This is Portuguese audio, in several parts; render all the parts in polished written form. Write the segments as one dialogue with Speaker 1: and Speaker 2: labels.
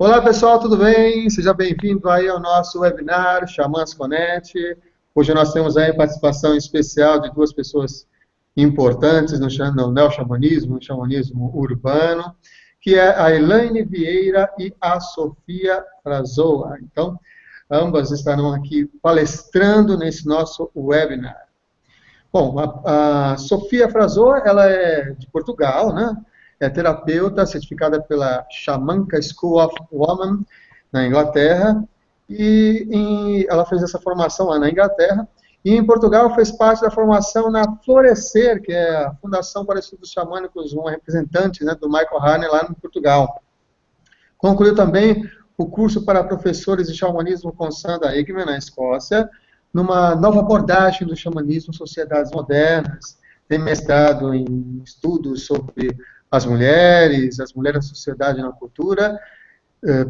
Speaker 1: Olá pessoal, tudo bem? Seja bem-vindo aí ao nosso webinar Xamãs Connect. Hoje nós temos aí participação especial de duas pessoas importantes no neo-xamanismo, no xamanismo urbano, que é a Elaine Vieira e a Sofia Frazoa. Então, ambas estarão aqui palestrando nesse nosso webinar. Bom, a Sofia Frazoa, ela é de Portugal, né? É terapeuta certificada pela Shamanka School of Women, na Inglaterra, e ela fez essa formação lá na Inglaterra, e em Portugal fez parte da formação na Florescer, que é a Fundação para Estudos Xamânicos, uma representante, né, do Michael Harney lá em Portugal. Concluiu também o curso para professores de xamanismo com Sandra Eggman, na Escócia, numa nova abordagem do xamanismo em sociedades modernas. Tem mestrado em estudos sobre as mulheres na sociedade e na cultura,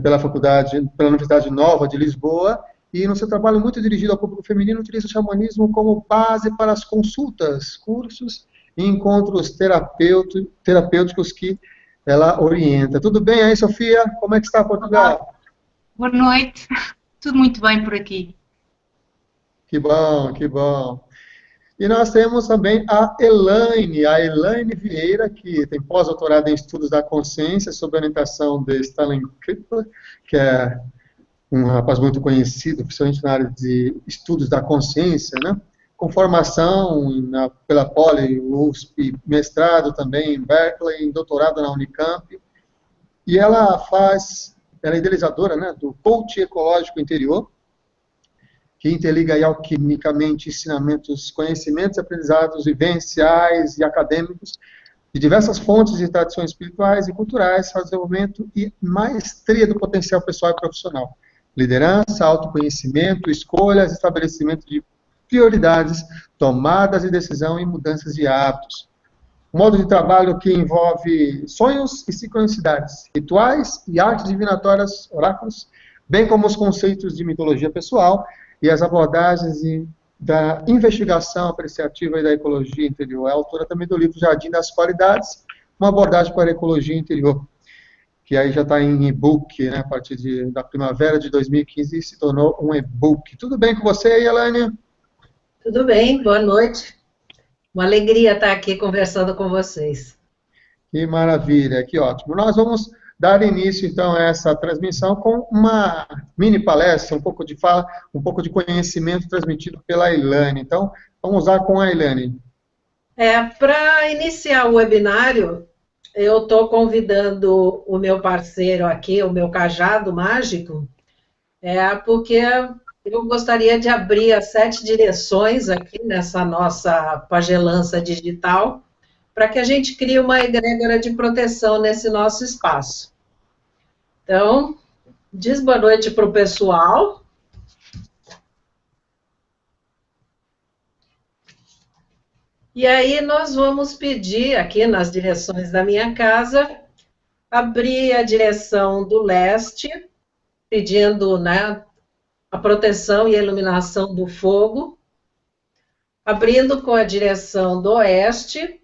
Speaker 1: pela Universidade Nova de Lisboa, e no seu trabalho muito dirigido ao público feminino, utiliza o xamanismo como base para as consultas, cursos e encontros terapêuticos que ela orienta. Tudo bem aí, Sofia? Como é que está Portugal?
Speaker 2: Boa noite, tudo muito bem por aqui.
Speaker 1: Que bom, que bom. E nós temos também a Elaine Vieira, que tem pós-doutorado em estudos da consciência, sob a orientação de Stanley Krippler, que é um rapaz muito conhecido, principalmente na área de estudos da consciência, né? Com formação pela Poli, USP, mestrado também em Berkeley, doutorado na Unicamp. E ela é idealizadora, né, do Coach Ecológico Interior, que interliga aí alquimicamente ensinamentos, conhecimentos, aprendizados vivenciais e acadêmicos de diversas fontes e tradições espirituais e culturais para o desenvolvimento e maestria do potencial pessoal e profissional. Liderança, autoconhecimento, escolhas, estabelecimento de prioridades, tomadas de decisão e mudanças de hábitos. Um modo de trabalho que envolve sonhos e sincronicidades, rituais e artes divinatórias, oráculos, bem como os conceitos de mitologia pessoal e as abordagens da investigação apreciativa e da ecologia interior. É autora também do livro Jardim das Qualidades, uma abordagem para a ecologia interior, que aí já está em e-book, né, a partir da primavera de 2015, e se tornou um e-book. Tudo bem com você aí, Elaine?
Speaker 3: Tudo bem, boa noite. Uma alegria estar aqui conversando com vocês.
Speaker 1: Que maravilha, que ótimo. Nós vamos dar início, então, a essa transmissão com uma mini palestra, um pouco de fala, um pouco de conhecimento transmitido pela Elaine. Então, vamos lá com a Elaine.
Speaker 3: Para iniciar o webinário, eu estou convidando o meu parceiro aqui, o meu cajado mágico, porque eu gostaria de abrir as 7 direções aqui nessa nossa pagelança digital, para que a gente crie uma egrégora de proteção nesse nosso espaço. Então, diz boa noite para o pessoal. E aí nós vamos pedir aqui nas direções da minha casa, abrir a direção do leste, pedindo, né, a proteção e a iluminação do fogo, abrindo com a direção do oeste,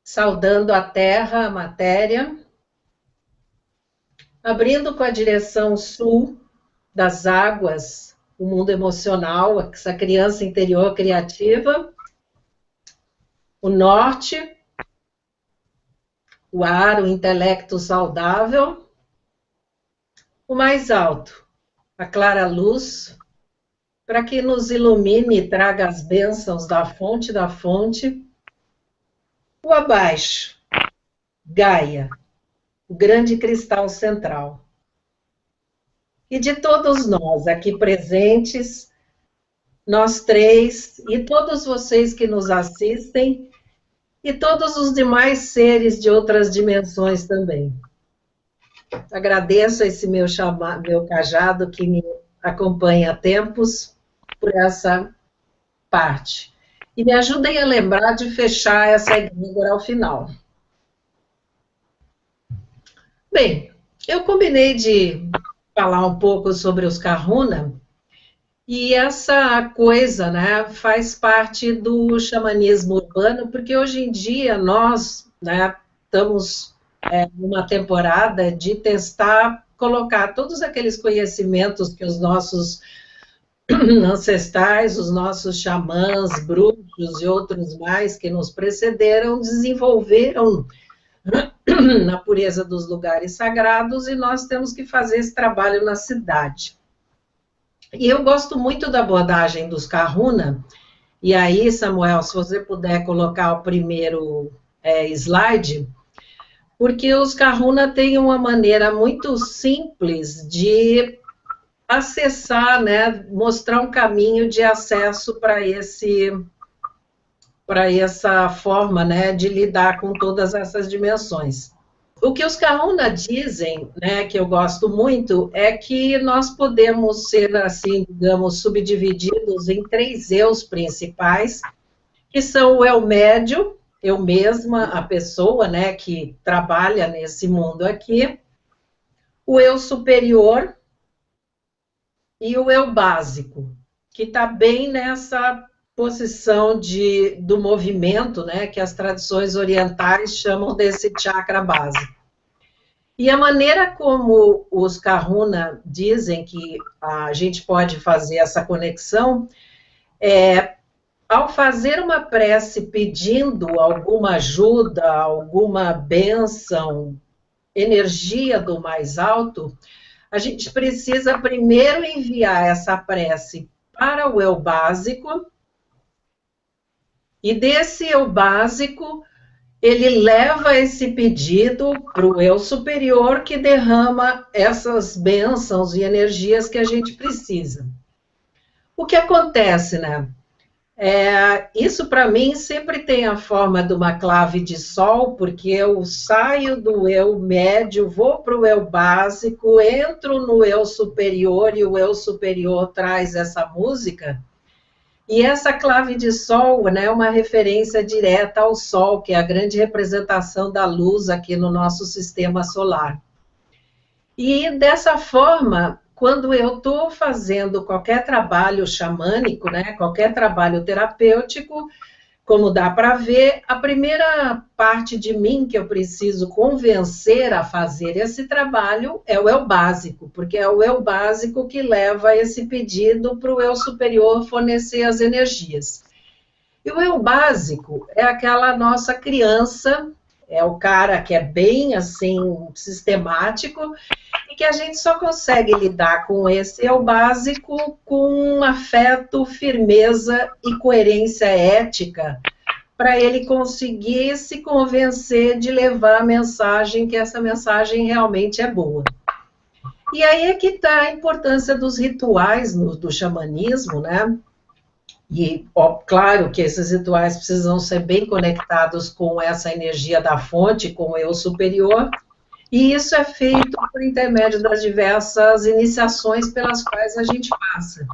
Speaker 3: saudando a terra, a matéria, abrindo com a direção sul das águas, o mundo emocional, essa criança interior criativa, o norte, o ar, o intelecto saudável, o mais alto, a clara luz, para que nos ilumine e traga as bênçãos da fonte, o abaixo, Gaia, o grande cristal central. E de todos nós aqui presentes, nós três, e todos vocês que nos assistem, e todos os demais seres de outras dimensões também. Agradeço esse meu cajado que me acompanha há tempos por essa parte. E me ajudem a lembrar de fechar essa egrégora ao final. Bem, eu combinei de falar um pouco sobre os Kahuna, e essa coisa, né, faz parte do xamanismo urbano, porque hoje em dia nós, né, estamos numa temporada de testar colocar todos aqueles conhecimentos que os nossos ancestrais, os nossos xamãs, bruxos e outros mais que nos precederam, desenvolveram na pureza dos lugares sagrados, e nós temos que fazer esse trabalho na cidade. E eu gosto muito da abordagem dos Kahuna, e aí, Samuel, se você puder colocar o primeiro slide, porque os Kahuna têm uma maneira muito simples de acessar, né, mostrar um caminho de acesso para essa forma, né, de lidar com todas essas dimensões. O que os Kahuna dizem, né, que eu gosto muito, é que nós podemos ser, assim, digamos, subdivididos em 3 eus principais, que são o eu médio, eu mesma, a pessoa, né, que trabalha nesse mundo aqui, o eu superior e o eu básico, que está bem nessa posição do movimento, né, que as tradições orientais chamam desse chakra básico. E a maneira como os Kahuna dizem que a gente pode fazer essa conexão é, ao fazer uma prece pedindo alguma ajuda, alguma bênção, energia do mais alto, a gente precisa primeiro enviar essa prece para o eu básico, e desse eu básico, ele leva esse pedido para o eu superior, que derrama essas bênçãos e energias que a gente precisa. O que acontece, né? Isso para mim sempre tem a forma de uma clave de sol, porque eu saio do eu médio, vou para o eu básico, entro no eu superior, e o eu superior traz essa música. E essa clave de sol, né, é uma referência direta ao sol, que é a grande representação da luz aqui no nosso sistema solar. E dessa forma, quando eu estou fazendo qualquer trabalho xamânico, né, qualquer trabalho terapêutico, como dá para ver, a primeira parte de mim que eu preciso convencer a fazer esse trabalho é o eu básico, porque é o eu básico que leva esse pedido para o eu superior fornecer as energias. E o eu básico é aquela nossa criança, é o cara que é bem assim sistemático, e que a gente só consegue lidar com esse eu básico com afeto, firmeza e coerência ética, para ele conseguir se convencer de levar a mensagem, que essa mensagem realmente é boa. E aí é que está a importância dos rituais do xamanismo, né? E, ó, claro que esses rituais precisam ser bem conectados com essa energia da fonte, com o eu superior, e isso é feito por intermédio das diversas iniciações pelas quais a gente passa,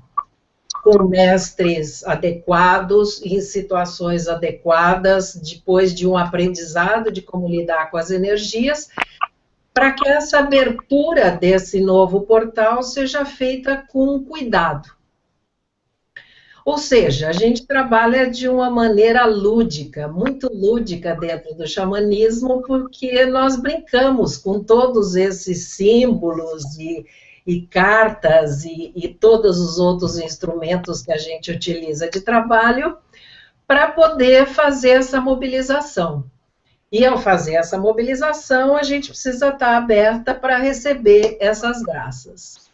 Speaker 3: com mestres adequados, em situações adequadas, depois de um aprendizado de como lidar com as energias, para que essa abertura desse novo portal seja feita com cuidado. Ou seja, a gente trabalha de uma maneira lúdica, muito lúdica dentro do xamanismo, porque nós brincamos com todos esses símbolos e cartas e todos os outros instrumentos que a gente utiliza de trabalho para poder fazer essa mobilização. E ao fazer essa mobilização, a gente precisa estar aberta para receber essas graças.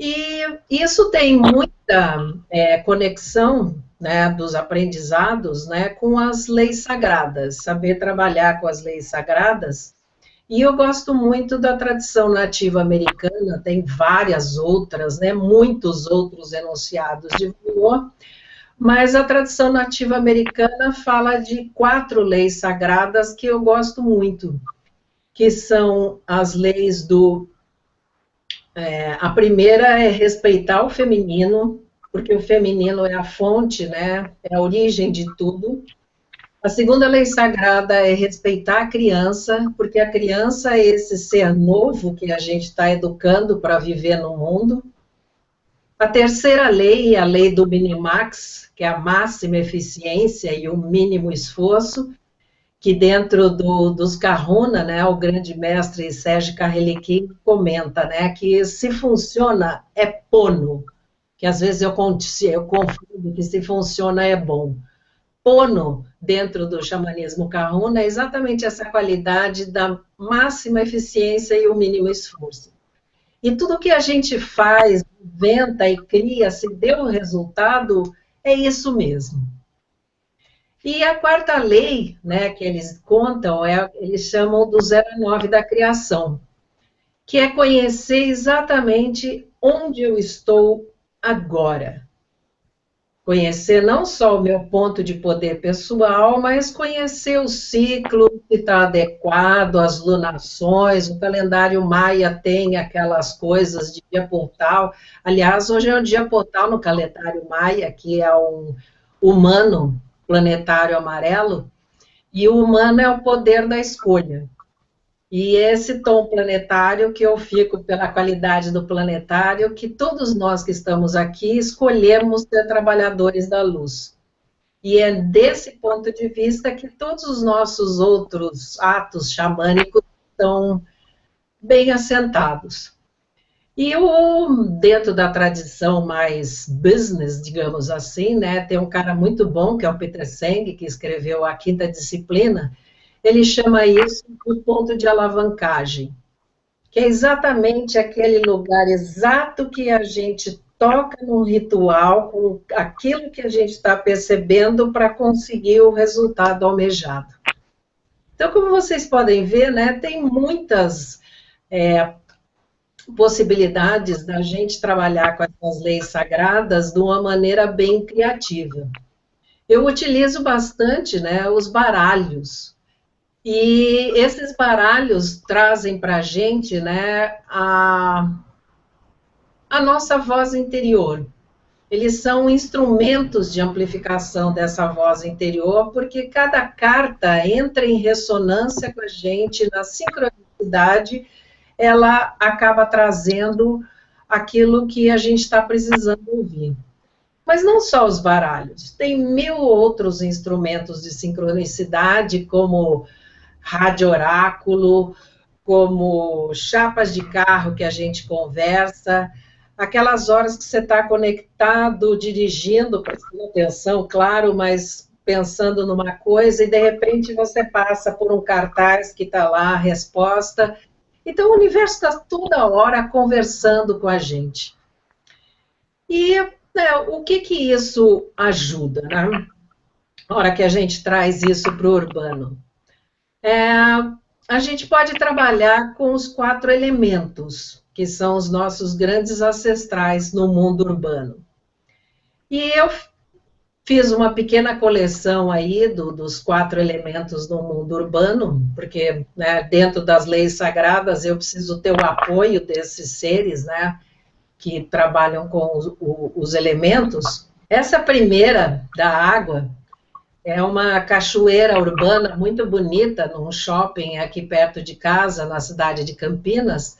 Speaker 3: E isso tem muita conexão, né, dos aprendizados, né, com as leis sagradas, saber trabalhar com as leis sagradas. E eu gosto muito da tradição nativa americana, tem várias outras, né, muitos outros enunciados de valor, mas a tradição nativa americana fala de 4 leis sagradas que eu gosto muito, que são as leis do... a primeira é respeitar o feminino, porque o feminino é a fonte, né, é a origem de tudo. A segunda lei sagrada é respeitar a criança, porque a criança é esse ser novo que a gente está educando para viver no mundo. A terceira lei é a lei do minimax, que é a máxima eficiência e o mínimo esforço, que dentro dos Kahuna, né, o grande mestre Sérgio Carreliquim comenta, né, que se funciona é pono, que às vezes eu confundo que se funciona é bom. Pono, dentro do xamanismo Kahuna, é exatamente essa qualidade da máxima eficiência e o mínimo esforço. E tudo que a gente faz, inventa e cria, se deu resultado, é isso mesmo. E a quarta lei, né, que eles contam, eles chamam do 09 da criação, que é conhecer exatamente onde eu estou agora. Conhecer não só o meu ponto de poder pessoal, mas conhecer o ciclo, se está adequado, as lunações, o calendário maia tem aquelas coisas de dia portal. Aliás, hoje é o dia portal no calendário maia, que é um humano planetário amarelo, e o humano é o poder da escolha. E esse tom planetário que eu fico pela qualidade do planetário, que todos nós que estamos aqui escolhemos ser trabalhadores da luz. E é desse ponto de vista que todos os nossos outros atos xamânicos estão bem assentados. E dentro da tradição mais business, digamos assim, né, tem um cara muito bom, que é o Peter Senge, que escreveu a Quinta Disciplina. Ele chama isso de ponto de alavancagem, que é exatamente aquele lugar exato que a gente toca no ritual, com aquilo que a gente está percebendo para conseguir o resultado almejado. Então, como vocês podem ver, né, tem muitas possibilidades da gente trabalhar com essas leis sagradas de uma maneira bem criativa. Eu utilizo bastante, né, os baralhos. E esses baralhos trazem para a gente, né, a nossa voz interior. Eles são instrumentos de amplificação dessa voz interior, porque cada carta entra em ressonância com a gente, na sincronicidade, ela acaba trazendo aquilo que a gente está precisando ouvir. Mas não só os baralhos, tem 1000 outros instrumentos de sincronicidade, como rádio oráculo, como chapas de carro que a gente conversa, aquelas horas que você está conectado, dirigindo, prestando atenção, claro, mas pensando numa coisa, e de repente você passa por um cartaz que está lá, a resposta. Então o universo está toda hora conversando com a gente. E o que isso ajuda, né? Na hora que a gente traz isso para o urbano? A gente pode trabalhar com os 4 elementos, que são os nossos grandes ancestrais no mundo urbano. E eu fiz uma pequena coleção aí dos 4 elementos no mundo urbano, porque, né, dentro das leis sagradas eu preciso ter o apoio desses seres, né, que trabalham com os elementos. Essa primeira, da água, é uma cachoeira urbana muito bonita, num shopping aqui perto de casa, na cidade de Campinas,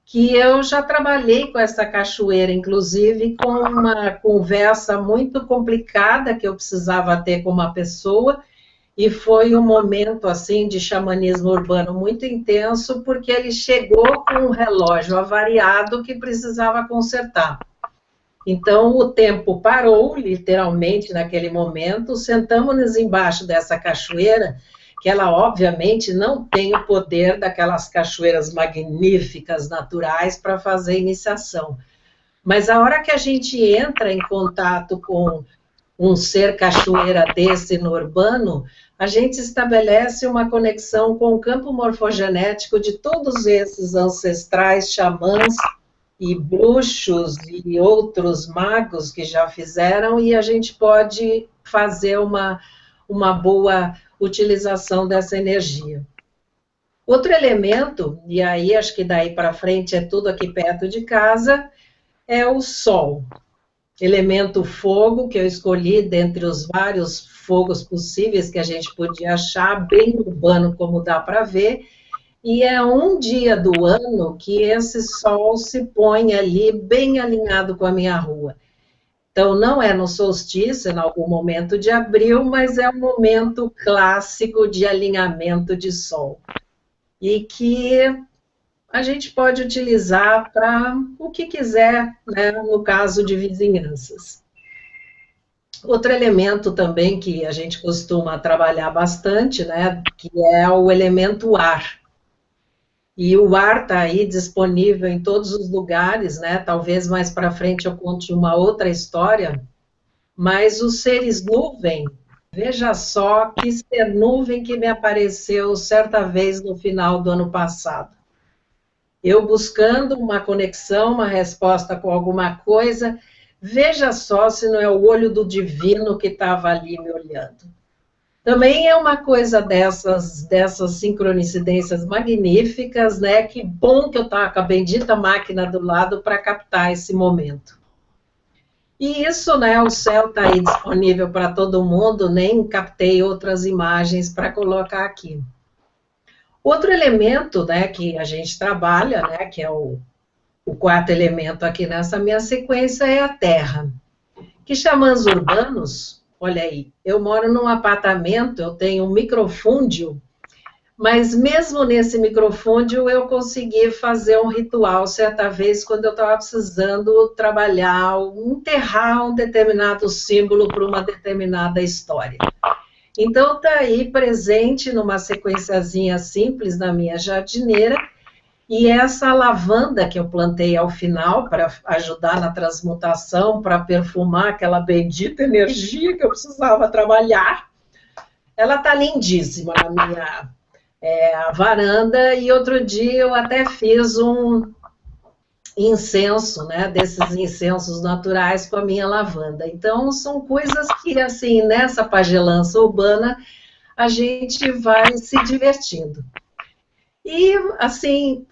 Speaker 3: que eu já trabalhei com essa cachoeira, inclusive com uma conversa muito complicada que eu precisava ter com uma pessoa, e foi um momento assim de xamanismo urbano muito intenso, porque ele chegou com um relógio avariado que precisava consertar. Então, o tempo parou, literalmente, naquele momento, sentamos-nos embaixo dessa cachoeira, que ela, obviamente, não tem o poder daquelas cachoeiras magníficas, naturais, para fazer iniciação. Mas a hora que a gente entra em contato com um ser cachoeira desse no urbano, a gente estabelece uma conexão com o campo morfogenético de todos esses ancestrais xamãs, e bruxos e outros magos que já fizeram, e a gente pode fazer uma boa utilização dessa energia. Outro elemento, e aí acho que daí para frente é tudo aqui perto de casa, é o Sol. Elemento fogo, que eu escolhi dentre os vários fogos possíveis que a gente podia achar, bem urbano como dá para ver. E é um dia do ano que esse sol se põe ali bem alinhado com a minha rua. Então, não é no solstício, em algum momento de abril, mas é um momento clássico de alinhamento de Sol. E que a gente pode utilizar para o que quiser, né, no caso de vizinhanças. Outro elemento também que a gente costuma trabalhar bastante, né, que é o elemento ar. E o ar está aí disponível em todos os lugares, né, talvez mais para frente eu conte uma outra história, mas os seres nuvem, veja só que ser nuvem que me apareceu certa vez no final do ano passado. Eu buscando uma conexão, uma resposta com alguma coisa, veja só se não é o olho do divino que estava ali me olhando. Também é uma coisa dessas sincronicidências magníficas, né? Que bom que eu estava com a bendita máquina do lado para captar esse momento. E isso, né? O céu está aí disponível para todo mundo, nem captei outras imagens para colocar aqui. Outro elemento, né, que a gente trabalha, né, que é o quarto elemento aqui nessa minha sequência, é a terra. Que xamãs urbanos, olha aí, eu moro num apartamento, eu tenho um microfúndio, mas mesmo nesse microfúndio eu consegui fazer um ritual certa vez quando eu estava precisando trabalhar, enterrar um determinado símbolo para uma determinada história. Então, está aí presente numa sequenciazinha simples na minha jardineira, e essa lavanda que eu plantei ao final para ajudar na transmutação, para perfumar aquela bendita energia que eu precisava trabalhar, ela está lindíssima na minha varanda, e outro dia eu até fiz um incenso, né, desses incensos naturais com a minha lavanda. Então, são coisas que, assim, nessa pagelança urbana, a gente vai se divertindo. E, assim,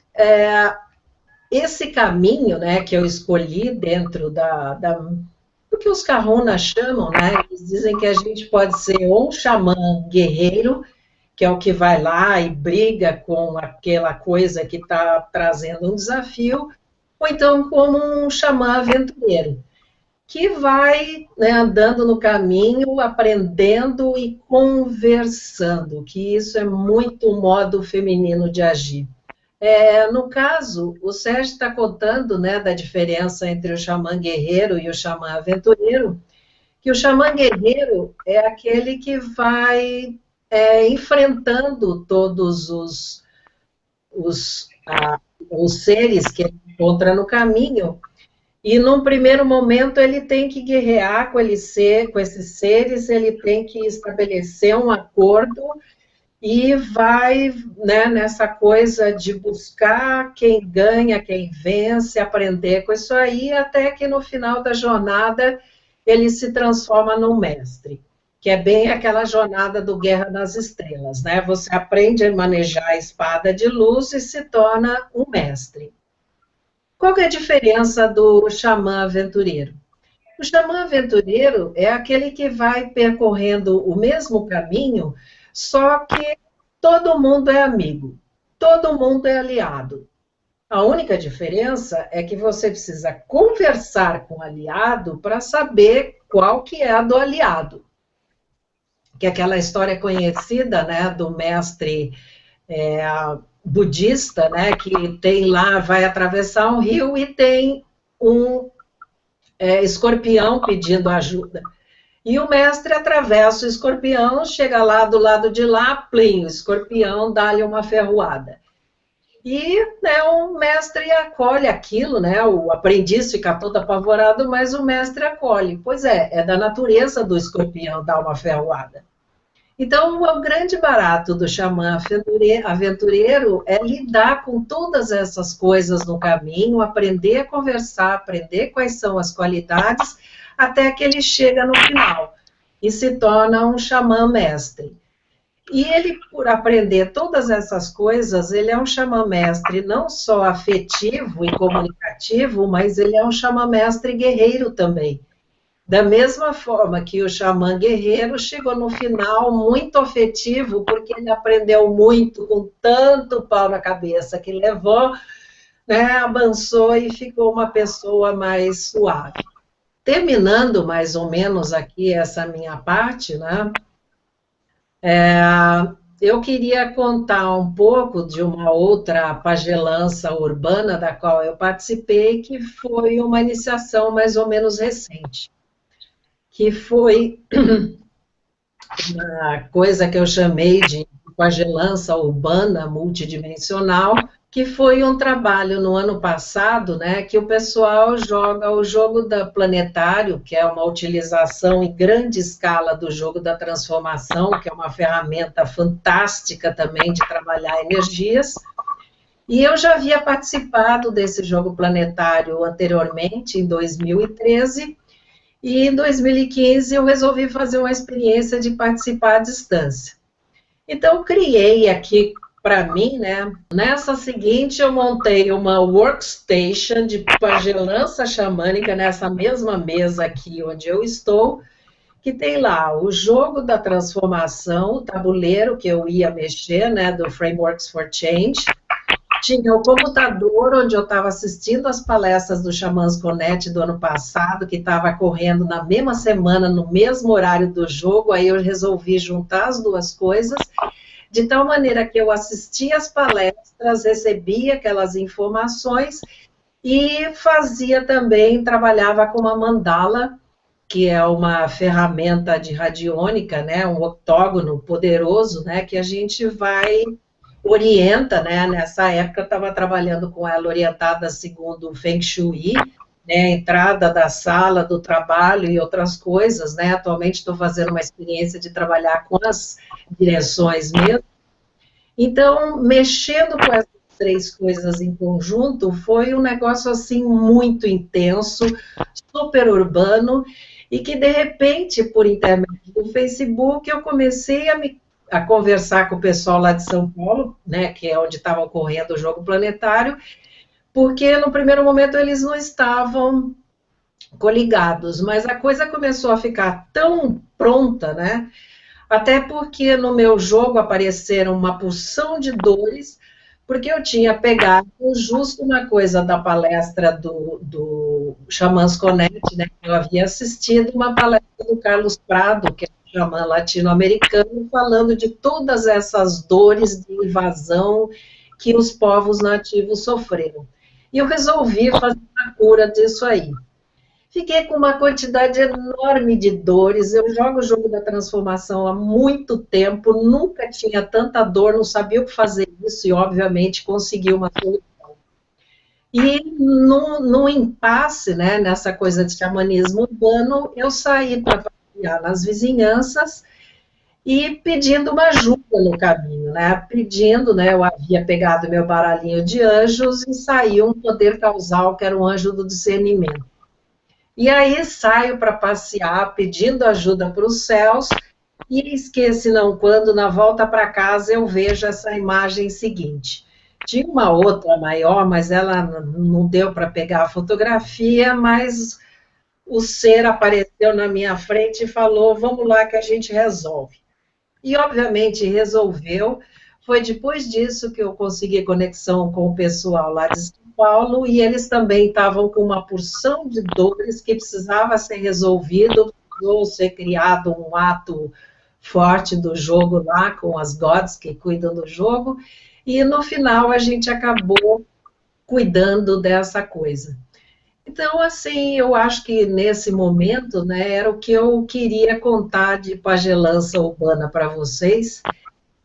Speaker 3: esse caminho, né, que eu escolhi dentro do que os Kahuna chamam, né, eles dizem que a gente pode ser ou um xamã guerreiro, que é o que vai lá e briga com aquela coisa que está trazendo um desafio, ou então como um xamã aventureiro, que vai, né, andando no caminho, aprendendo e conversando, que isso é muito um modo feminino de agir. No caso, o Sérgio está contando, né, da diferença entre o xamã guerreiro e o xamã aventureiro, que o xamã guerreiro é aquele que vai enfrentando todos os seres que ele encontra no caminho, e num primeiro momento ele tem que guerrear com esses seres, ele tem que estabelecer um acordo, e vai, né, nessa coisa de buscar quem ganha, quem vence, aprender com isso aí, até que no final da jornada ele se transforma num mestre, que é bem aquela jornada do Guerra nas Estrelas, né? Você aprende a manejar a espada de luz e se torna um mestre. Qual que é a diferença do xamã aventureiro? O xamã aventureiro é aquele que vai percorrendo o mesmo caminho, só que todo mundo é amigo, todo mundo é aliado. A única diferença é que você precisa conversar com o aliado para saber qual que é a do aliado. Que é aquela história conhecida, né, do mestre budista, né, que tem lá, vai atravessar um rio e tem um escorpião pedindo ajuda. E o mestre atravessa o escorpião, chega lá do lado de lá, plim, o escorpião dá-lhe uma ferroada. E, né, o mestre acolhe aquilo, né, o aprendiz fica todo apavorado, mas o mestre acolhe. Pois é da natureza do escorpião dar uma ferroada. Então, o grande barato do xamã aventureiro é lidar com todas essas coisas no caminho, aprender a conversar, aprender quais são as qualidades, até que ele chega no final e se torna um xamã mestre. E ele, por aprender todas essas coisas, ele é um xamã mestre não só afetivo e comunicativo, mas ele é um xamã mestre guerreiro também. Da mesma forma que o xamã guerreiro chegou no final muito afetivo, porque ele aprendeu muito com tanto pau na cabeça que levou, né, avançou e ficou uma pessoa mais suave. terminando mais ou menos aqui essa minha parte, né? Eu queria contar um pouco de uma outra pagelança urbana da qual eu participei, que foi uma iniciação mais ou menos recente, que foi uma coisa que eu chamei de pagelança urbana multidimensional, que foi um trabalho no ano passado, né, que o pessoal joga o jogo da Planetário, que é uma utilização em grande escala do jogo da transformação, que é uma ferramenta fantástica também de trabalhar energias. E eu já havia participado desse jogo planetário anteriormente, em 2013, e em 2015 eu resolvi fazer uma experiência de participar à distância. Então, eu criei aqui para mim, né? Nessa seguinte, eu montei uma workstation de pagelança xamânica nessa mesma mesa aqui onde eu estou, que tem lá o jogo da transformação, o tabuleiro que eu ia mexer, né? Do Frameworks for Change. Tinha o computador onde eu estava assistindo as palestras do Xamãs Connect do ano passado, que estava correndo na mesma semana, no mesmo horário do jogo, aí eu resolvi juntar as duas coisas, de tal maneira que eu assistia as palestras, recebia aquelas informações e fazia também, trabalhava com uma mandala, que é uma ferramenta de radiônica, né, um octógono poderoso, né, que a gente orienta, né, nessa época eu estava trabalhando com ela orientada segundo o Feng Shui, né, entrada da sala, do trabalho e outras coisas, né, atualmente estou fazendo uma experiência de trabalhar com as direções mesmo. Então, mexendo com essas três coisas em conjunto, foi um negócio, assim, muito intenso, super urbano, e que, de repente, por intermédio do Facebook, eu comecei a conversar com o pessoal lá de São Paulo, né, que é onde estava ocorrendo o jogo planetário, porque no primeiro momento eles não estavam coligados, mas a coisa começou a ficar tão pronta, né, até porque no meu jogo apareceram uma porção de dores, porque eu tinha pegado justo uma coisa da palestra do Xamãs Connect, né, que eu havia assistido, uma palestra do Carlos Prado, que é um xamã latino-americano, falando de todas essas dores de invasão que os povos nativos sofreram. E eu resolvi fazer a cura disso aí. Fiquei com uma quantidade enorme de dores, eu jogo o jogo da transformação há muito tempo, nunca tinha tanta dor, não sabia o que fazer isso e, obviamente, consegui uma solução. E, num impasse, né, nessa coisa de xamanismo urbano, eu saí para passear nas vizinhanças e pedindo uma ajuda no caminho, né, pedindo, né, eu havia pegado meu baralhinho de anjos e saiu um poder causal, que era um anjo do discernimento. E aí saio para passear, pedindo ajuda para os céus, e esqueci não quando, na volta para casa, eu vejo essa imagem seguinte. Tinha uma outra maior, mas ela não deu para pegar a fotografia, mas o ser apareceu na minha frente e falou, vamos lá que a gente resolve. E, obviamente, resolveu. Foi depois disso que eu consegui conexão com o pessoal lá de São Paulo, e eles também estavam com uma porção de dores que precisava ser resolvido, precisou ser criado um ato forte do jogo lá, com as gods que cuidam do jogo, e no final a gente acabou cuidando dessa coisa. Então, assim, eu acho que nesse momento, né, era o que eu queria contar de pagelança urbana para vocês,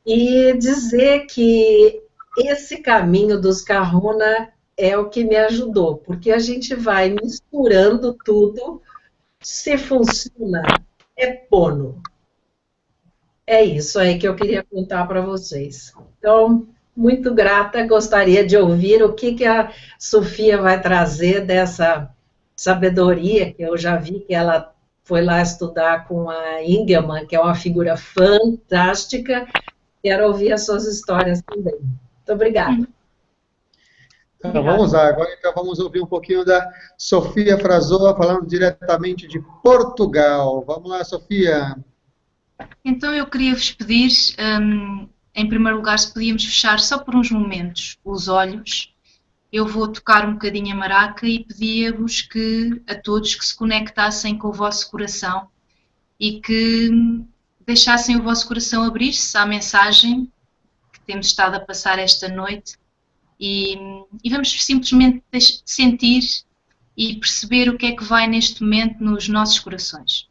Speaker 3: e dizer que esse caminho dos Kahuna é o que me ajudou, porque a gente vai misturando tudo, se funciona, é pono. É isso aí que eu queria contar para vocês. Então, muito grata, gostaria de ouvir o que a Sofia vai trazer dessa sabedoria, que eu já vi que ela foi lá estudar com a Ingelman, que é uma figura fantástica. Quero ouvir as suas histórias também. Muito obrigada.
Speaker 1: Então, vamos lá. Agora, então, vamos ouvir um pouquinho da Sofia Frazoa, falando diretamente de Portugal. Vamos lá, Sofia.
Speaker 2: Então, eu queria vos pedir, em primeiro lugar, se podíamos fechar só por uns momentos os olhos. eu vou tocar um bocadinho a maraca e pedia-vos que a todos que se conectassem com o vosso coração e que deixassem o vosso coração abrir-se à mensagem que temos estado a passar esta noite e vamos simplesmente sentir e perceber o que é que vai neste momento nos nossos corações.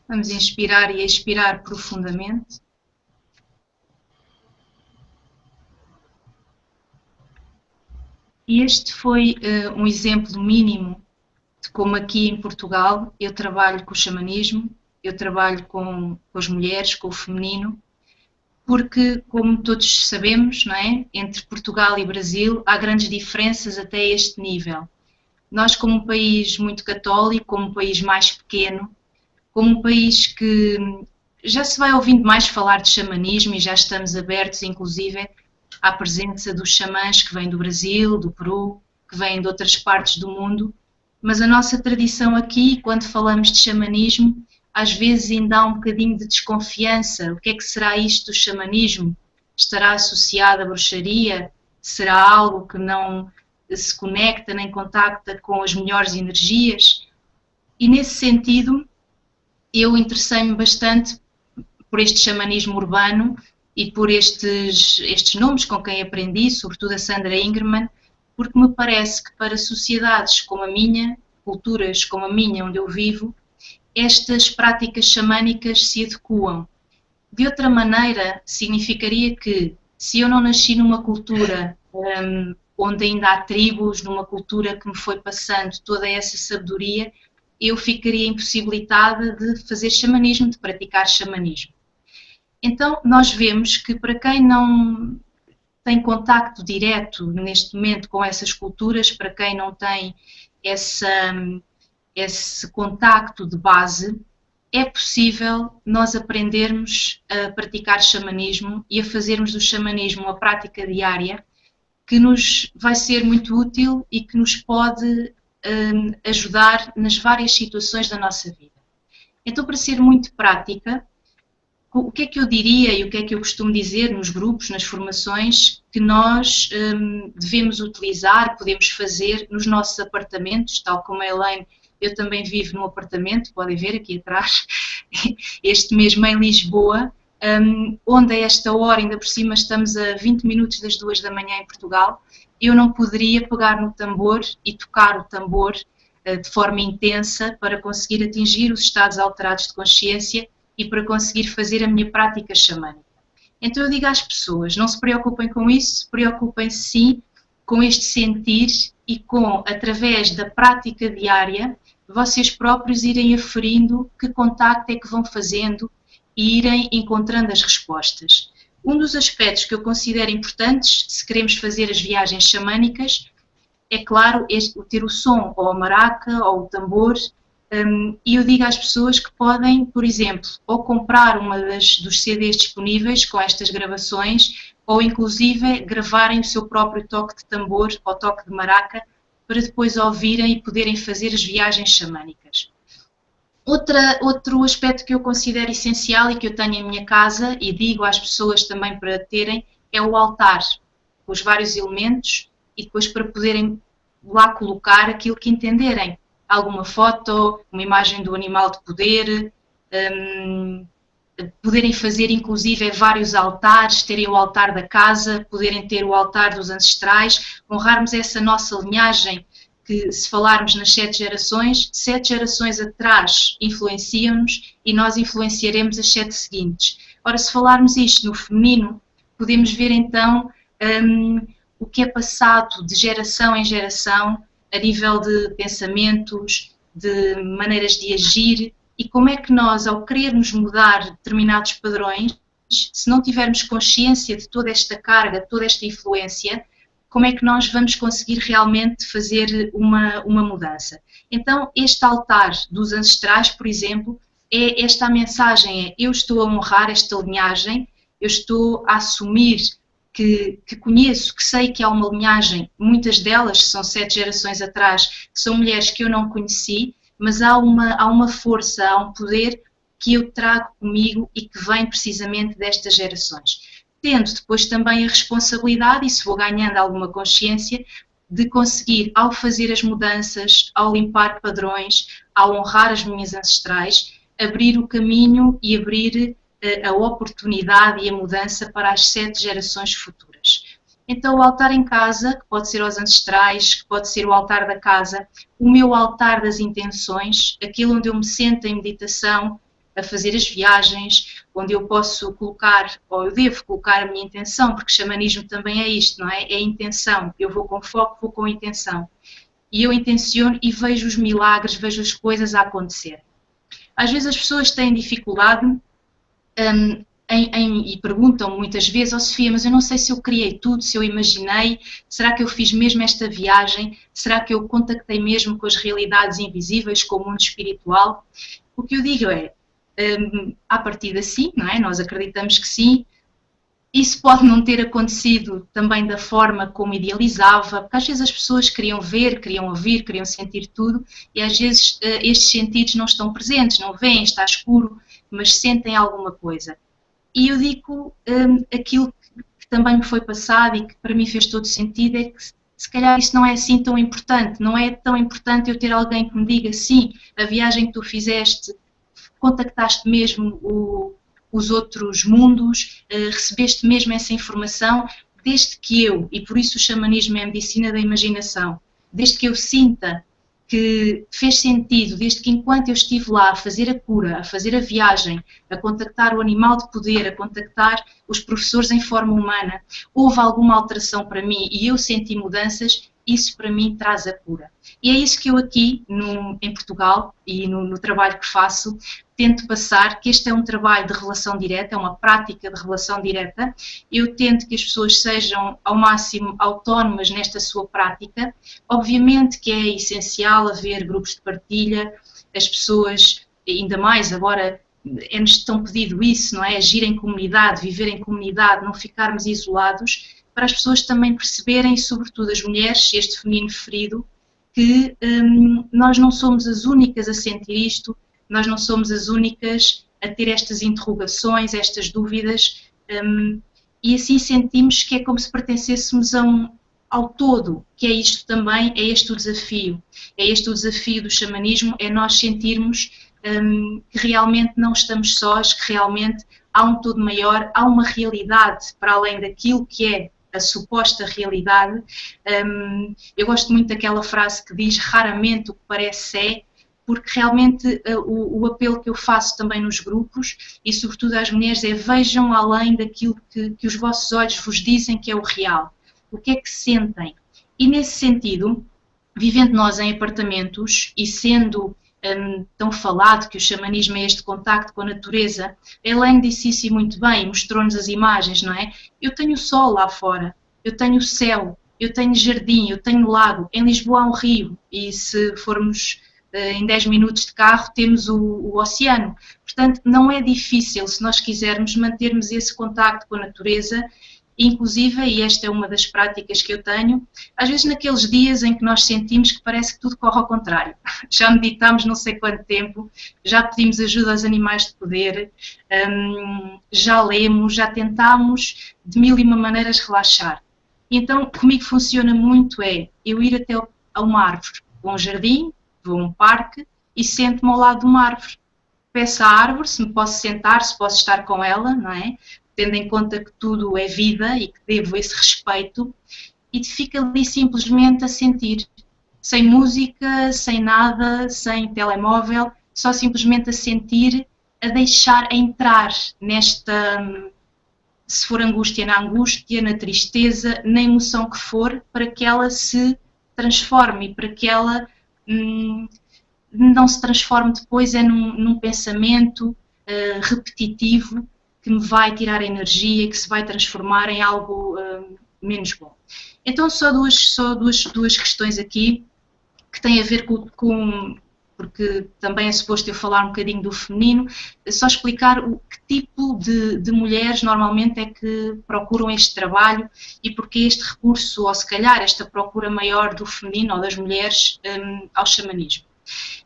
Speaker 2: Vamos inspirar e expirar profundamente. E este foi um exemplo mínimo de como aqui em Portugal eu trabalho com o xamanismo, eu trabalho com as mulheres, com o feminino, porque, como todos sabemos, não é? Entre Portugal e Brasil há grandes diferenças até este nível. Nós, como um país muito católico, como um país mais pequeno, como um país que já se vai ouvindo mais falar de xamanismo e já estamos abertos, inclusive, à presença dos xamãs que vêm do Brasil, do Peru, que vêm de outras partes do mundo, mas a nossa tradição aqui, quando falamos de xamanismo, às vezes ainda há um bocadinho de desconfiança. O que é que será isto do xamanismo? Estará associado à bruxaria? Será algo que não se conecta nem contacta com as melhores energias? E nesse sentido, eu interessei-me bastante por este xamanismo urbano e por estes nomes com quem aprendi, sobretudo a Sandra Ingerman, porque me parece que para sociedades como a minha, culturas como a minha, onde eu vivo, estas práticas xamânicas se adequam. De outra maneira, significaria que, se eu não nasci numa cultura onde ainda há tribos, numa cultura que me foi passando toda essa sabedoria, eu ficaria impossibilitada de fazer xamanismo, de praticar xamanismo. Então, nós vemos que para quem não tem contacto direto neste momento com essas culturas, para quem não tem esse contacto de base, é possível nós aprendermos a praticar xamanismo e a fazermos do xamanismo uma prática diária que nos vai ser muito útil e que nos pode ajudar nas várias situações da nossa vida. Então, para ser muito prática, o que é que eu diria e o que é que eu costumo dizer nos grupos, nas formações, que nós devemos utilizar, podemos fazer nos nossos apartamentos, tal como a Elaine, eu também vivo num apartamento, podem ver aqui atrás, este mesmo em Lisboa, onde a esta hora, ainda por cima, estamos a 20 minutos das 2 da manhã em Portugal, eu não poderia pegar no tambor e tocar o tambor de forma intensa para conseguir atingir os estados alterados de consciência e para conseguir fazer a minha prática xamânica. Então eu digo às pessoas, não se preocupem com isso, preocupem-se sim com este sentir e com, através da prática diária, vocês próprios irem aferindo que contacto é que vão fazendo e irem encontrando as respostas. Um dos aspectos que eu considero importantes, se queremos fazer as viagens xamânicas, é claro, ter o som, ou a maraca, ou o tambor, e eu digo às pessoas que podem, por exemplo, ou comprar dos CDs disponíveis com estas gravações, ou inclusive gravarem o seu próprio toque de tambor ou toque de maraca, para depois ouvirem e poderem fazer as viagens xamânicas. Outro aspecto que eu considero essencial e que eu tenho em minha casa, e digo às pessoas também para terem, é o altar, com os vários elementos, e depois para poderem lá colocar aquilo que entenderem. Alguma foto, uma imagem do animal de poder, poderem fazer inclusive vários altares, terem o altar da casa, poderem ter o altar dos ancestrais, honrarmos essa nossa linhagem que, se falarmos nas 7 gerações atrás influenciam-nos e nós influenciaremos as 7 seguintes. Ora, se falarmos isto no feminino, podemos ver então o que é passado de geração em geração a nível de pensamentos, de maneiras de agir, e como é que nós, ao querermos mudar determinados padrões, se não tivermos consciência de toda esta carga, toda esta influência, como é que nós vamos conseguir realmente fazer uma mudança? Então, este altar dos ancestrais, por exemplo, é esta a mensagem, eu estou a honrar esta linhagem, eu estou a assumir que conheço, que sei que há uma linhagem, muitas delas são 7 gerações atrás, que são mulheres que eu não conheci, mas há uma força, há um poder que eu trago comigo e que vem precisamente destas gerações. Tendo depois também a responsabilidade, e se vou ganhando alguma consciência, de conseguir, ao fazer as mudanças, ao limpar padrões, ao honrar as minhas ancestrais, abrir o caminho e abrir a oportunidade e a mudança para as 7 gerações futuras. Então o altar em casa, que pode ser aos ancestrais, que pode ser o altar da casa, o meu altar das intenções, aquilo onde eu me sento em meditação, a fazer as viagens, onde eu posso colocar, ou eu devo colocar a minha intenção, porque xamanismo também é isto, não é? É intenção, eu vou com foco, vou com intenção. E eu intenciono e vejo os milagres, vejo as coisas a acontecer. Às vezes as pessoas têm dificuldade e perguntam muitas vezes, Sofia, mas eu não sei se eu criei tudo, se eu imaginei, será que eu fiz mesmo esta viagem, será que eu contactei mesmo com as realidades invisíveis, com o mundo espiritual? O que eu digo é, à partida sim, não é? Nós acreditamos que sim. Isso pode não ter acontecido também da forma como idealizava, porque às vezes as pessoas queriam ver, queriam ouvir, queriam sentir tudo, e às vezes estes sentidos não estão presentes, não veem, está escuro, mas sentem alguma coisa. E eu digo aquilo que também me foi passado e que para mim fez todo sentido, é que se calhar isso não é assim tão importante, não é tão importante eu ter alguém que me diga, sim, a viagem que tu fizeste, contactaste mesmo os outros mundos, recebeste mesmo essa informação, desde que eu, e por isso o xamanismo é a medicina da imaginação, desde que eu sinta que fez sentido, desde que enquanto eu estive lá a fazer a cura, a fazer a viagem, a contactar o animal de poder, a contactar os professores em forma humana, houve alguma alteração para mim e eu senti mudanças, isso para mim traz a cura. E é isso que eu aqui em Portugal e no trabalho que faço, tento passar, que este é um trabalho de relação direta, é uma prática de relação direta. Eu tento que as pessoas sejam ao máximo autónomas nesta sua prática. Obviamente que é essencial haver grupos de partilha, as pessoas, ainda mais agora, é-nos tão pedido isso, não é? Agir em comunidade, viver em comunidade, não ficarmos isolados, para as pessoas também perceberem, sobretudo as mulheres, este feminino ferido, que nós não somos as únicas a sentir isto, nós não somos as únicas a ter estas interrogações, estas dúvidas, e assim sentimos que é como se pertencêssemos ao todo, que é isto também, é este o desafio. É este o desafio do xamanismo, é nós sentirmos que realmente não estamos sós, que realmente há um todo maior, há uma realidade para além daquilo que é a suposta realidade. Eu gosto muito daquela frase que diz, raramente o que parece é, porque realmente o apelo que eu faço também nos grupos, e sobretudo às mulheres, é vejam além daquilo que os vossos olhos vos dizem que é o real. O que é que sentem? E nesse sentido, vivendo nós em apartamentos e sendo tão falado que o xamanismo é este contacto com a natureza, a Elaine disse isso muito bem, mostrou-nos as imagens, não é? Eu tenho o sol lá fora, eu tenho o céu, eu tenho jardim, eu tenho lago, em Lisboa há um rio, e se formos em 10 minutos de carro temos o oceano. Portanto, não é difícil, se nós quisermos, mantermos esse contacto com a natureza, inclusive, e esta é uma das práticas que eu tenho, às vezes naqueles dias em que nós sentimos que parece que tudo corre ao contrário. Já meditamos não sei quanto tempo, já pedimos ajuda aos animais de poder, já lemos, já tentámos de mil e uma maneiras relaxar. Então, comigo funciona muito eu ir até a uma árvore, vou a um jardim, vou a um parque e sento-me ao lado de uma árvore. peço à árvore se me posso sentar, se posso estar com ela, não é? Tendo em conta que tudo é vida e que devo esse respeito, e fico ali simplesmente a sentir, sem música, sem nada, sem telemóvel, só simplesmente a sentir, a deixar, a entrar nesta, se for angústia, na tristeza, na emoção que for, para que ela se transforme, para que ela não se transforme depois num pensamento repetitivo que me vai tirar energia, que se vai transformar em algo menos bom. Então, só duas questões aqui que têm a ver com porque também é suposto eu falar um bocadinho do feminino, só explicar que tipo de mulheres normalmente é que procuram este trabalho e porque este recurso, ou se calhar esta procura maior do feminino ou das mulheres ao xamanismo.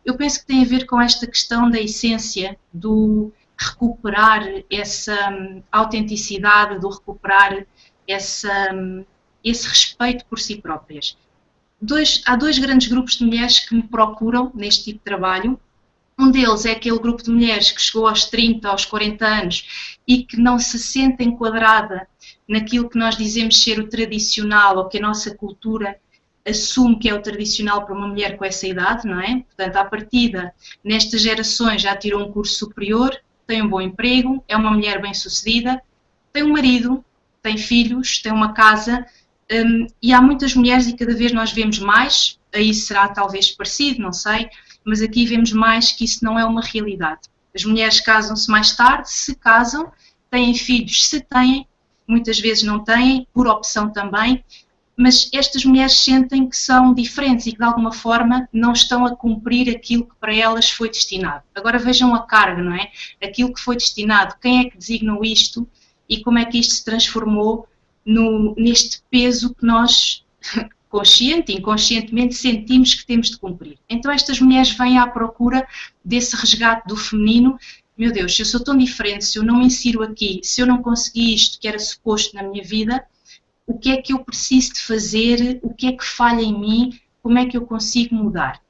Speaker 2: Eu penso que tem a ver com esta questão da essência, do recuperar essa autenticidade, do recuperar esse respeito por si próprias. Há dois grandes grupos de mulheres que me procuram neste tipo de trabalho. Um deles é aquele grupo de mulheres que chegou aos 30, aos 40 anos e que não se sente enquadrada naquilo que nós dizemos ser o tradicional ou que a nossa cultura assume que é o tradicional para uma mulher com essa idade, não é? Portanto, à partida, nestas gerações já tirou um curso superior, tem um bom emprego, é uma mulher bem-sucedida, tem um marido, tem filhos, tem uma casa. E há muitas mulheres e cada vez nós vemos mais, aí será talvez parecido, não sei, mas aqui vemos mais que isso não é uma realidade. As mulheres casam-se mais tarde, se casam, têm filhos, se têm, muitas vezes não têm, por opção também, mas estas mulheres sentem que são diferentes e que de alguma forma não estão a cumprir aquilo que para elas foi destinado. Agora vejam a carga, não é? Aquilo que foi destinado, quem é que designou isto e como é que isto se transformou neste peso que nós, consciente e inconscientemente, sentimos que temos de cumprir. Então estas mulheres vêm à procura desse resgate do feminino. Meu Deus, se eu sou tão diferente, se eu não me insiro aqui, se eu não consegui isto que era suposto na minha vida, o que é que eu preciso de fazer, o que é que falha em mim, como é que eu consigo mudar?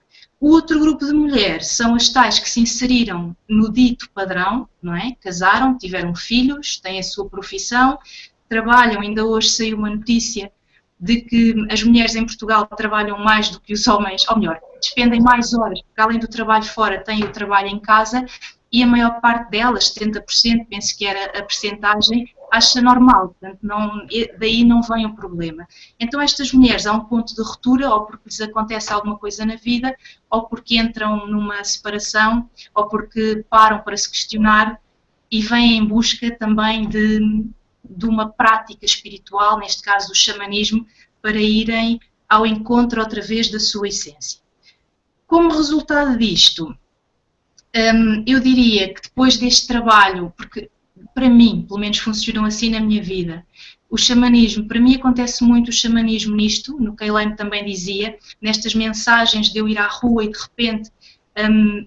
Speaker 2: O outro grupo de mulheres são as tais que se inseriram no dito padrão, não é? Casaram, tiveram filhos, têm a sua profissão, trabalham, ainda hoje saiu uma notícia de que as mulheres em Portugal trabalham mais do que os homens, ou melhor, despendem mais horas, porque além do trabalho fora têm o trabalho em casa e a maior parte delas, 70%, penso que era a percentagem, acha normal, portanto daí não vem o problema. Então estas mulheres há um ponto de ruptura, ou porque lhes acontece alguma coisa na vida, ou porque entram numa separação, ou porque param para se questionar e vêm em busca também de uma prática espiritual, neste caso o xamanismo, para irem ao encontro outra vez da sua essência. Como resultado disto, eu diria que depois deste trabalho, porque para mim, pelo menos funcionou assim na minha vida, o xamanismo, para mim acontece muito o xamanismo nisto, no que a Elaine também dizia, nestas mensagens de eu ir à rua e de repente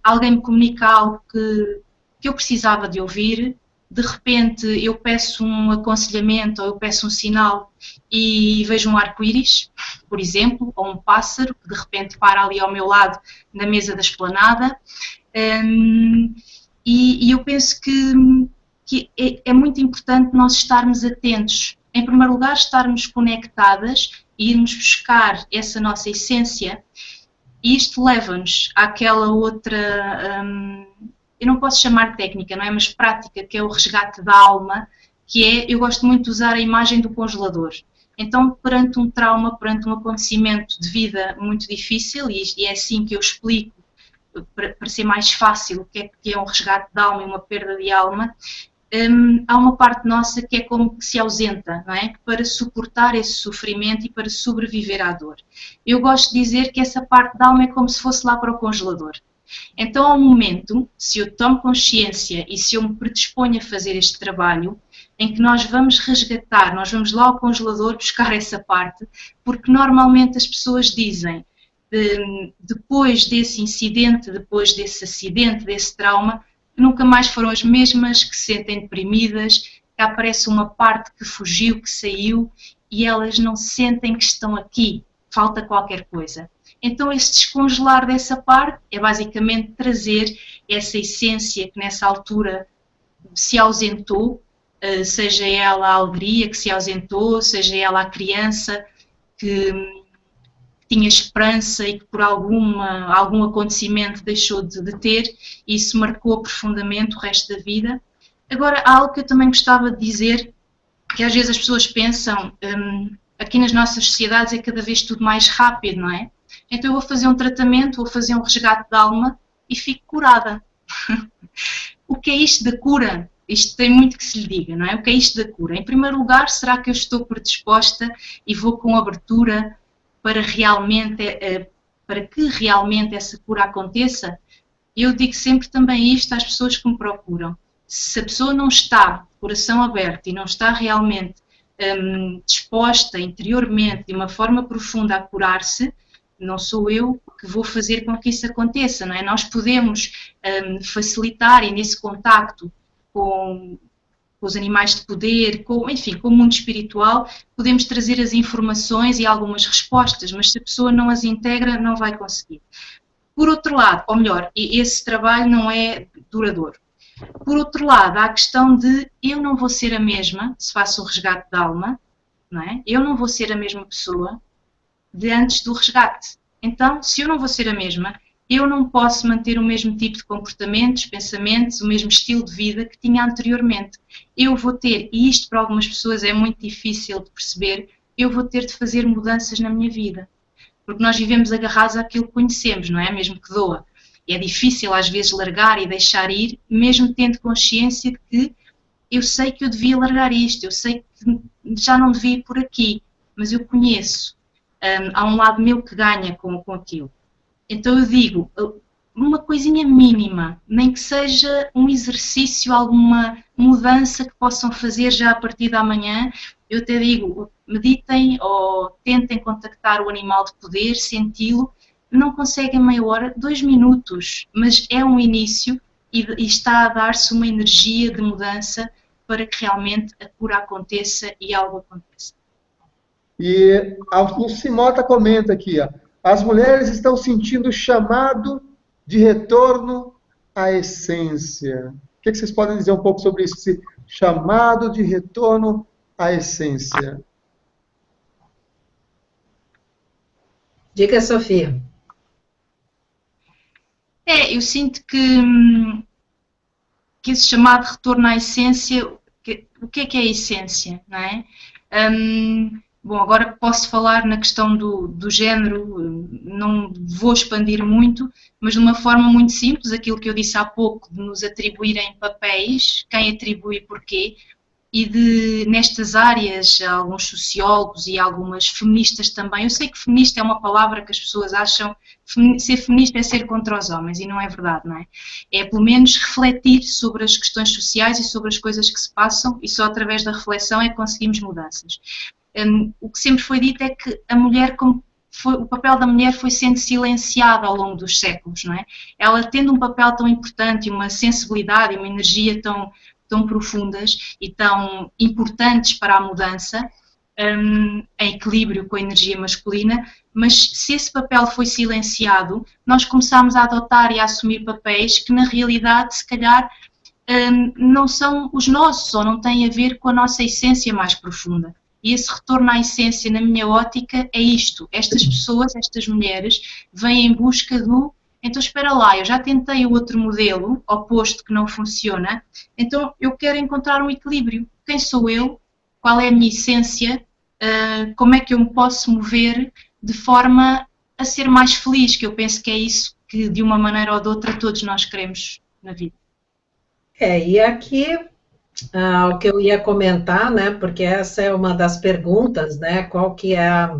Speaker 2: alguém me comunica algo que eu precisava de ouvir. De repente eu peço um aconselhamento ou eu peço um sinal e vejo um arco-íris, por exemplo, ou um pássaro que de repente para ali ao meu lado na mesa da esplanada, e eu penso que é muito importante nós estarmos atentos, em primeiro lugar estarmos conectadas e irmos buscar essa nossa essência, e isto leva-nos àquela outra... eu não posso chamar de técnica, não é? Mas prática, que é o resgate da alma, que é, eu gosto muito de usar a imagem do congelador. Então, perante um trauma, perante um acontecimento de vida muito difícil, e é assim que eu explico, para ser mais fácil, o que é um resgate da alma e uma perda de alma, há uma parte nossa que é como que se ausenta, não é? Para suportar esse sofrimento e para sobreviver à dor. Eu gosto de dizer que essa parte da alma é como se fosse lá para o congelador. Então, há um momento, se eu tomo consciência e se eu me predisponho a fazer este trabalho, em que nós vamos resgatar, nós vamos lá ao congelador buscar essa parte, porque normalmente as pessoas dizem, depois desse incidente, depois desse acidente, desse trauma, que nunca mais foram as mesmas, que se sentem deprimidas, que aparece uma parte que fugiu, que saiu, e elas não sentem que estão aqui. falta qualquer coisa. Então, esse descongelar dessa parte é basicamente trazer essa essência que nessa altura se ausentou, seja ela a alegria que se ausentou, seja ela a criança que tinha esperança e que por algum acontecimento deixou de ter, e isso marcou profundamente o resto da vida. Agora, há algo que eu também gostava de dizer, que às vezes as pessoas pensam, aqui nas nossas sociedades é cada vez tudo mais rápido, não é? Então eu vou fazer um tratamento, vou fazer um resgate de alma e fico curada. O que é isto da cura? Isto tem muito que se lhe diga, não é? O que é isto da cura? Em primeiro lugar, será que eu estou predisposta e vou com abertura para que realmente essa cura aconteça? Eu digo sempre também isto às pessoas que me procuram. Se a pessoa não está de coração aberto e não está realmente disposta interiormente, de uma forma profunda, a curar-se, não sou eu que vou fazer com que isso aconteça, não é? Nós podemos facilitar, e nesse contacto com os animais de poder, enfim, com o mundo espiritual, podemos trazer as informações e algumas respostas, mas se a pessoa não as integra, não vai conseguir. Por outro lado, ou melhor, esse trabalho não é duradouro. Por outro lado, há a questão de eu não vou ser a mesma se faço o resgate da alma, não é? Eu não vou ser a mesma pessoa de antes do resgate. Então, se eu não vou ser a mesma, eu não posso manter o mesmo tipo de comportamentos, pensamentos, o mesmo estilo de vida que tinha anteriormente. Eu vou ter, e isto para algumas pessoas é muito difícil de perceber, eu vou ter de fazer mudanças na minha vida. Porque nós vivemos agarrados àquilo que conhecemos, não é? Mesmo que doa. E é difícil às vezes largar e deixar ir, mesmo tendo consciência de que eu sei que eu devia largar isto, eu sei que já não devia ir por aqui, mas eu conheço. Há um lado meu que ganha com aquilo. Então eu digo, uma coisinha mínima, nem que seja um exercício, alguma mudança que possam fazer já a partir da manhã, eu até digo, meditem ou tentem contactar o animal de poder, senti-lo, não conseguem meia hora, 2 minutos, mas é um início e está a dar-se uma energia de mudança para que realmente a cura aconteça e algo aconteça.
Speaker 1: E a Lucimota comenta aqui, ó, as mulheres estão sentindo o chamado de retorno à essência. O que vocês podem dizer um pouco sobre isso, esse chamado de retorno à essência?
Speaker 3: Diga, Sofia.
Speaker 2: Eu sinto que esse chamado retorno à essência, o que é a essência, não é? Bom, agora posso falar na questão do género, não vou expandir muito, mas de uma forma muito simples, aquilo que eu disse há pouco, de nos atribuírem papéis, quem atribui e porquê, e nestas áreas, alguns sociólogos e algumas feministas também, eu sei que feminista é uma palavra que as pessoas acham, ser feminista é ser contra os homens, e não é verdade, não é? É pelo menos refletir sobre as questões sociais e sobre as coisas que se passam, e só através da reflexão é que conseguimos mudanças. O que sempre foi dito é que a mulher, o papel da mulher foi sendo silenciado ao longo dos séculos, não é? Ela tendo um papel tão importante, uma sensibilidade, uma energia tão profundas e tão importantes para a mudança, em equilíbrio com a energia masculina, mas se esse papel foi silenciado, nós começámos a adotar e a assumir papéis que na realidade se calhar não são os nossos ou não têm a ver com a nossa essência mais profunda. E esse retorno à essência, na minha ótica, é isto. Estas pessoas, estas mulheres, vêm em busca do... Então, espera lá, eu já tentei o outro modelo, oposto, que não funciona, então eu quero encontrar um equilíbrio. Quem sou eu? Qual é a minha essência? Como é que eu me posso mover de forma a ser mais feliz? Que eu penso que é isso que, de uma maneira ou de outra, todos nós queremos na vida.
Speaker 3: E aqui... o que eu ia comentar, né, porque essa é uma das perguntas, né, qual que é a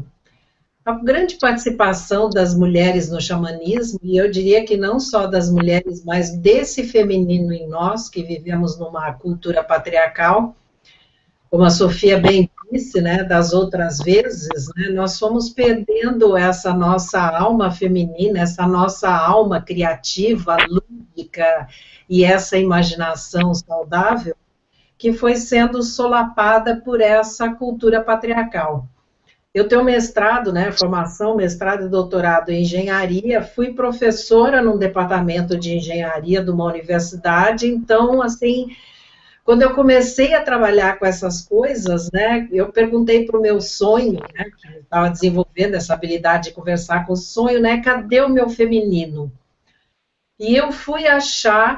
Speaker 3: grande participação das mulheres no xamanismo, e eu diria que não só das mulheres, mas desse feminino em nós, que vivemos numa cultura patriarcal, como a Sofia bem disse, né, das outras vezes, né, nós fomos perdendo essa nossa alma feminina, essa nossa alma criativa, lúdica, e essa imaginação saudável, que foi sendo solapada por essa cultura patriarcal. Eu tenho mestrado, né, formação, mestrado e doutorado em engenharia, fui professora num departamento de engenharia de uma universidade, então, assim, quando eu comecei a trabalhar com essas coisas, né, eu perguntei para o meu sonho, né, que eu estava desenvolvendo essa habilidade de conversar com o sonho, né, cadê o meu feminino? E eu fui achar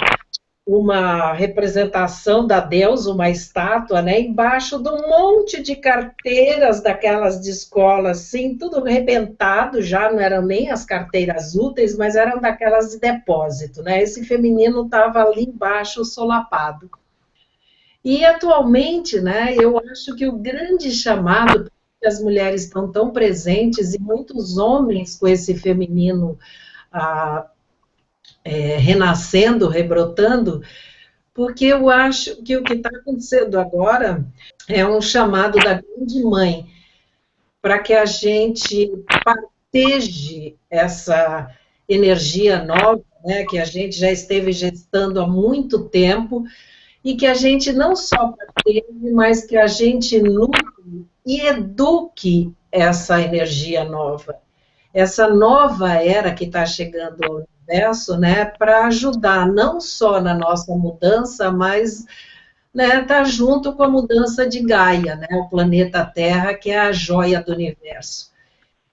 Speaker 3: uma representação da deusa, uma estátua, né, embaixo de um monte de carteiras daquelas de escola, assim, tudo arrebentado, já não eram nem as carteiras úteis, mas eram daquelas de depósito, né, esse feminino estava ali embaixo, solapado. E atualmente, né, eu acho que o grande chamado, porque as mulheres estão tão presentes e muitos homens com esse feminino renascendo, rebrotando, porque eu acho que o que está acontecendo agora é um chamado da grande mãe para que a gente parteje essa energia nova, né, que a gente já esteve gestando há muito tempo, e que a gente não só parteje, mas que a gente nutre e eduque essa energia nova. Essa nova era que está chegando ao universo, né, para ajudar não só na nossa mudança, mas, né, tá junto com a mudança de Gaia, né, o planeta Terra, que é a joia do universo.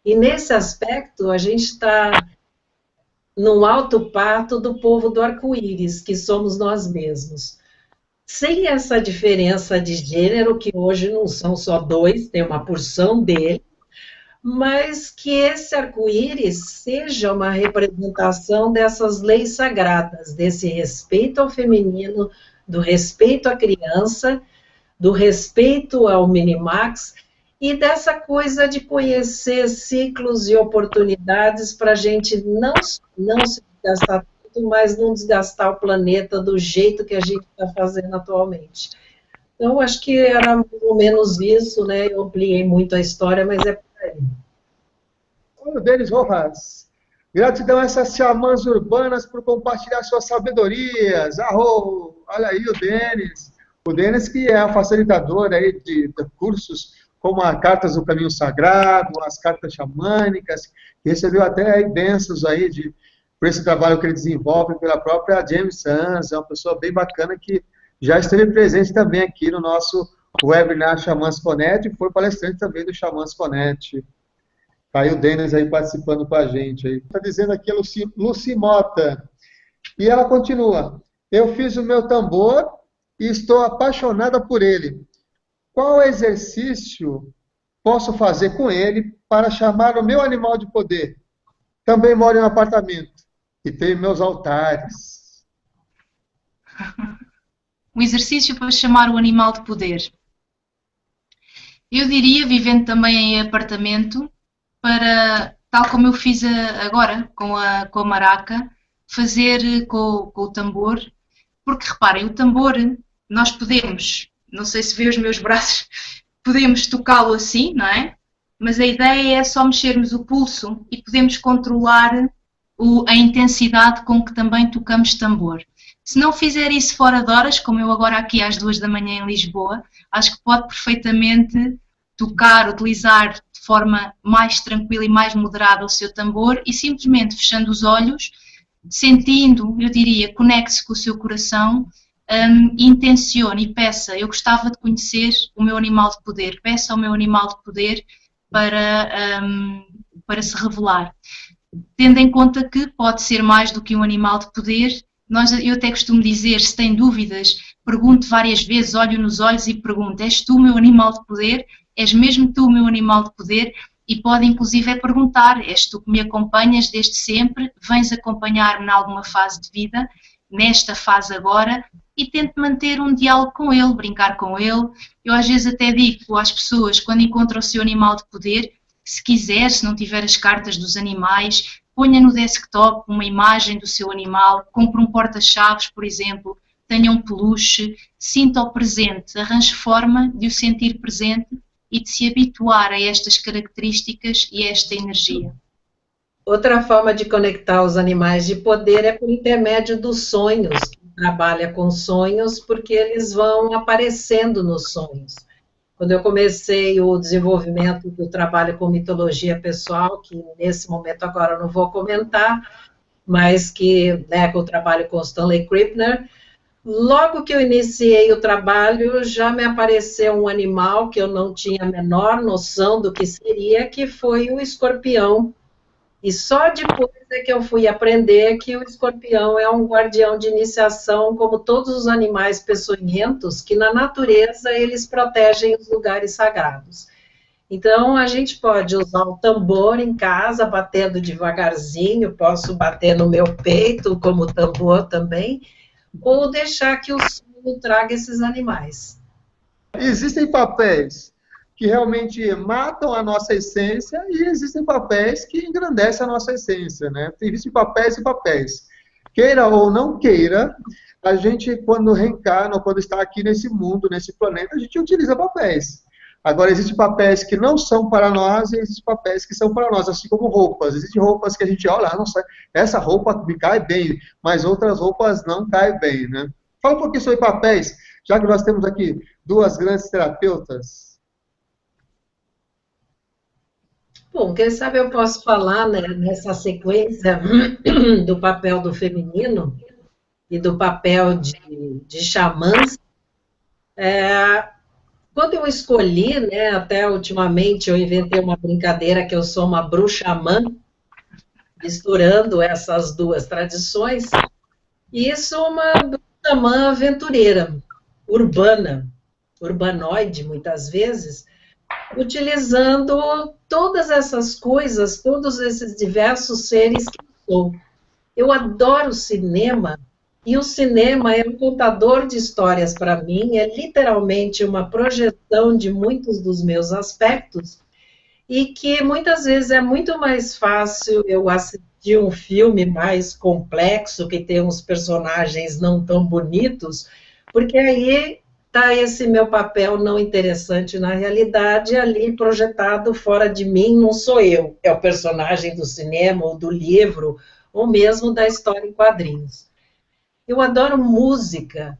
Speaker 3: E nesse aspecto, a gente está no alto pato do povo do arco-íris, que somos nós mesmos. Sem essa diferença de gênero, que hoje não são só dois, tem uma porção dele, mas que esse arco-íris seja uma representação dessas leis sagradas, desse respeito ao feminino, do respeito à criança, do respeito ao minimax, e dessa coisa de conhecer ciclos e oportunidades para a gente não se desgastar tudo, mas não desgastar o planeta do jeito que a gente está fazendo atualmente. Então, acho que era mais ou menos isso, né? Eu ampliei muito a história, mas é por aí.
Speaker 1: Ô, Denis Rojas, gratidão a essas xamãs urbanas por compartilhar suas sabedorias. Arro, olha aí o Denis. O Denis que é o facilitador aí de cursos como as cartas do caminho sagrado, as cartas xamânicas, que recebeu até aí bênçãos aí por esse trabalho que ele desenvolve pela própria James Sans, é uma pessoa bem bacana que já esteve presente também aqui no nosso webinar Xamãs Connect, e foi palestrante também do Xamãs Connect. Tá aí o Denis aí participando com a gente. Está dizendo aqui a Lucy Mota. E ela continua. Eu fiz o meu tambor e estou apaixonada por ele. Qual exercício posso fazer com ele para chamar o meu animal de poder? Também moro em um apartamento e tenho meus altares.
Speaker 2: Um exercício para chamar o animal de poder. Eu diria, vivendo também em apartamento, para, tal como eu fiz agora com a maraca, fazer com o tambor, porque reparem, o tambor, nós podemos, não sei se vê os meus braços, podemos tocá-lo assim, não é? Mas a ideia é só mexermos o pulso e podemos controlar a intensidade com que também tocamos tambor. Se não fizer isso fora de horas, como eu agora aqui às 2 da manhã em Lisboa, acho que pode perfeitamente tocar, utilizar de forma mais tranquila e mais moderada o seu tambor e simplesmente fechando os olhos, sentindo, eu diria, conecte-se com o seu coração, intencione e peça, eu gostava de conhecer o meu animal de poder, peça ao meu animal de poder para se revelar. Tendo em conta que pode ser mais do que um animal de poder, eu até costumo dizer, se tem dúvidas, pergunte várias vezes, olho nos olhos e pergunte, és tu o meu animal de poder? És mesmo tu o meu animal de poder? E pode inclusive perguntar, és tu que me acompanhas desde sempre? Vens acompanhar-me em alguma fase de vida? Nesta fase agora? E tente manter um diálogo com ele, brincar com ele. Eu às vezes até digo às pessoas, quando encontram o seu animal de poder, se quiser, se não tiver as cartas dos animais, ponha no desktop uma imagem do seu animal, compre um porta-chaves, por exemplo, tenha um peluche, sinta-o presente, arranje forma de o sentir presente e de se habituar a estas características e a esta energia.
Speaker 3: Outra forma de conectar os animais de poder é por intermédio dos sonhos. Trabalha com sonhos porque eles vão aparecendo nos sonhos. Quando eu comecei o desenvolvimento do trabalho com mitologia pessoal, que nesse momento agora eu não vou comentar, mas que, né, com o trabalho com Stanley Krippner, logo que eu iniciei o trabalho, já me apareceu um animal que eu não tinha a menor noção do que seria, que foi o escorpião. E só depois é que eu fui aprender que o escorpião é um guardião de iniciação, como todos os animais peçonhentos, que na natureza eles protegem os lugares sagrados. Então, a gente pode usar o tambor em casa, batendo devagarzinho, posso bater no meu peito como tambor também, ou deixar que o som traga esses animais.
Speaker 1: Existem papéis que realmente matam a nossa essência e existem papéis que engrandecem a nossa essência, né? Existem papéis e papéis. Queira ou não queira, a gente, quando reencarna, ou quando está aqui nesse mundo, nesse planeta, a gente utiliza papéis. Agora, existem papéis que não são para nós e existem papéis que são para nós, assim como roupas. Existem roupas que a gente olha, nossa, essa roupa me cai bem, mas outras roupas não caem bem, né? Fala um pouquinho sobre papéis, já que nós temos aqui duas grandes terapeutas.
Speaker 3: Bom, quem sabe eu posso falar, né, nessa sequência do papel do feminino e do papel de xamãs. Quando eu escolhi, né, até ultimamente eu inventei uma brincadeira que eu sou uma bruxamã, misturando essas duas tradições, e sou uma bruxamã aventureira, urbana, urbanoide muitas vezes, utilizando todas essas coisas, todos esses diversos seres que eu sou. Eu adoro cinema, e o cinema é um contador de histórias para mim, é literalmente uma projeção de muitos dos meus aspectos, e que muitas vezes é muito mais fácil eu assistir um filme mais complexo, que tem uns personagens não tão bonitos, porque aí está esse meu papel não interessante na realidade, ali projetado fora de mim, não sou eu, é o personagem do cinema, ou do livro, ou mesmo da história em quadrinhos. Eu adoro música,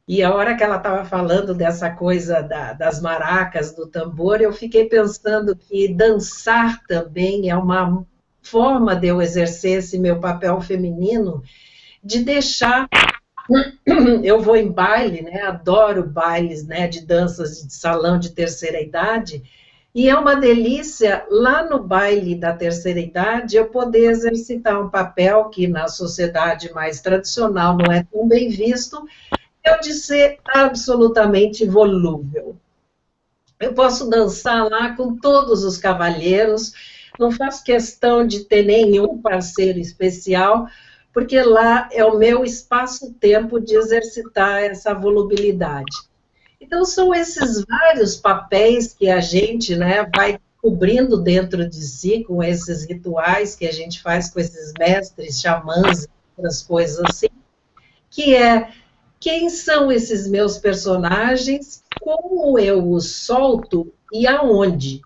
Speaker 3: e a hora que ela estava falando dessa coisa das maracas, do tambor, eu fiquei pensando que dançar também é uma forma de eu exercer esse meu papel feminino, de deixar... Eu vou em baile, né? Adoro bailes, né, de danças de salão de terceira idade, e é uma delícia, lá no baile da terceira idade, eu poder exercitar um papel que na sociedade mais tradicional não é tão bem visto, é o de ser absolutamente volúvel. Eu posso dançar lá com todos os cavalheiros, não faço questão de ter nenhum parceiro especial, porque lá é o meu espaço-tempo de exercitar essa volubilidade. Então, são esses vários papéis que a gente, né, vai cobrindo dentro de si, com esses rituais que a gente faz com esses mestres, xamãs e outras coisas assim, que é quem são esses meus personagens, como eu os solto e aonde.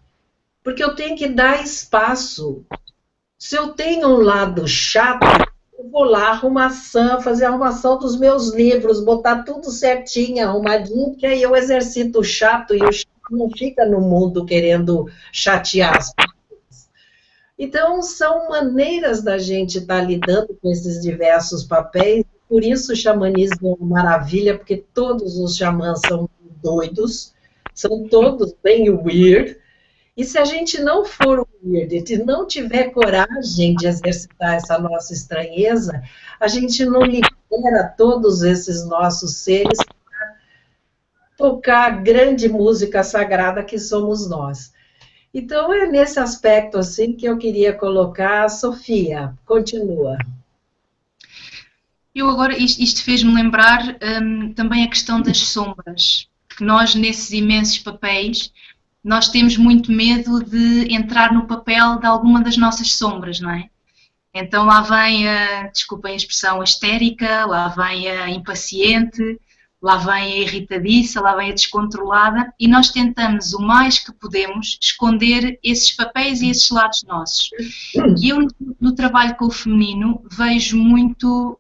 Speaker 3: Porque eu tenho que dar espaço. Se eu tenho um lado chato, eu vou lá fazer a arrumação dos meus livros, botar tudo certinho, arrumadinho, porque aí eu exercito o chato, e o chato não fica no mundo querendo chatear as pessoas. Então, são maneiras da gente estar lidando com esses diversos papéis, por isso o xamanismo é uma maravilha, porque todos os xamãs são doidos, são todos bem weird, e se a gente não for weird, se não tiver coragem de exercitar essa nossa estranheza, a gente não libera todos esses nossos seres para tocar a grande música sagrada que somos nós. Então, é nesse aspecto assim que eu queria colocar. Sofia, continua.
Speaker 2: Eu agora, isto fez-me lembrar também a questão das sombras, que nós, nesses imensos papéis, nós temos muito medo de entrar no papel de alguma das nossas sombras, não é? Então lá vem desculpem a expressão, a histérica, lá vem a impaciente, lá vem a irritadiça, lá vem a descontrolada, e nós tentamos o mais que podemos esconder esses papéis e esses lados nossos. E eu, no trabalho com o feminino, vejo muito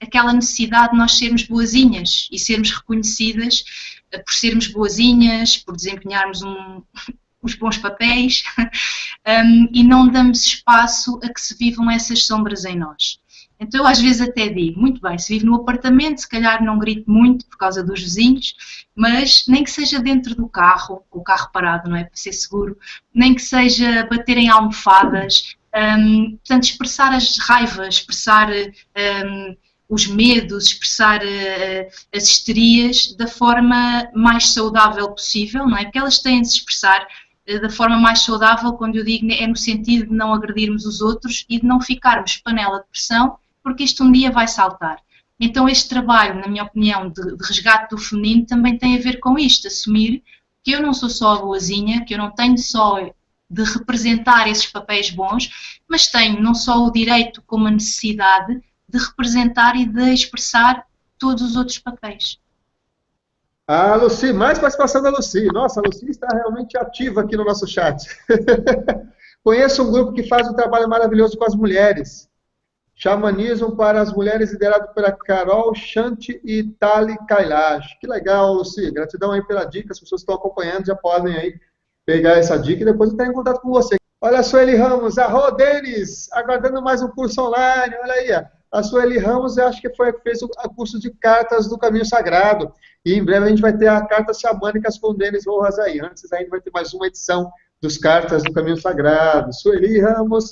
Speaker 2: aquela necessidade de nós sermos boazinhas e sermos reconhecidas por sermos boazinhas, por desempenharmos os bons papéis, e não damos espaço a que se vivam essas sombras em nós. Então eu às vezes até digo, muito bem, se vive no apartamento, se calhar não grito muito por causa dos vizinhos, mas nem que seja dentro do carro, com o carro parado, não é, para ser seguro, nem que seja bater em almofadas, portanto expressar as raivas, expressar os medos, expressar as histerias da forma mais saudável possível, não é? Porque elas têm de se expressar da forma mais saudável, quando eu digo é no sentido de não agredirmos os outros e de não ficarmos panela de pressão, porque isto um dia vai saltar. Então este trabalho, na minha opinião, de resgate do feminino também tem a ver com isto, assumir que eu não sou só a boazinha, que eu não tenho só de representar esses papéis bons, mas tenho não só o direito como a necessidade de representar e de expressar todos os outros papéis.
Speaker 1: Ah, Lucy, mais participação da Lucy. Nossa, a Lucy está realmente ativa aqui no nosso chat. Conheço um grupo que faz um trabalho maravilhoso com as mulheres. Xamanismo para as mulheres, liderado pela Carol Shanti e Tali Kailash. Que legal, Lucy. Gratidão aí pela dica. As pessoas que estão acompanhando já podem aí pegar essa dica e depois entrar em contato com você. Olha a Sueli Ramos. Arro, Denis, aguardando mais um curso online. Olha aí, a Sueli Ramos, eu acho que fez o curso de cartas do Caminho Sagrado. E em breve a gente vai ter a Cartas Xamânicas com o Denis Rojas aí. Antes ainda vai ter mais uma edição dos Cartas do Caminho Sagrado. Sueli Ramos,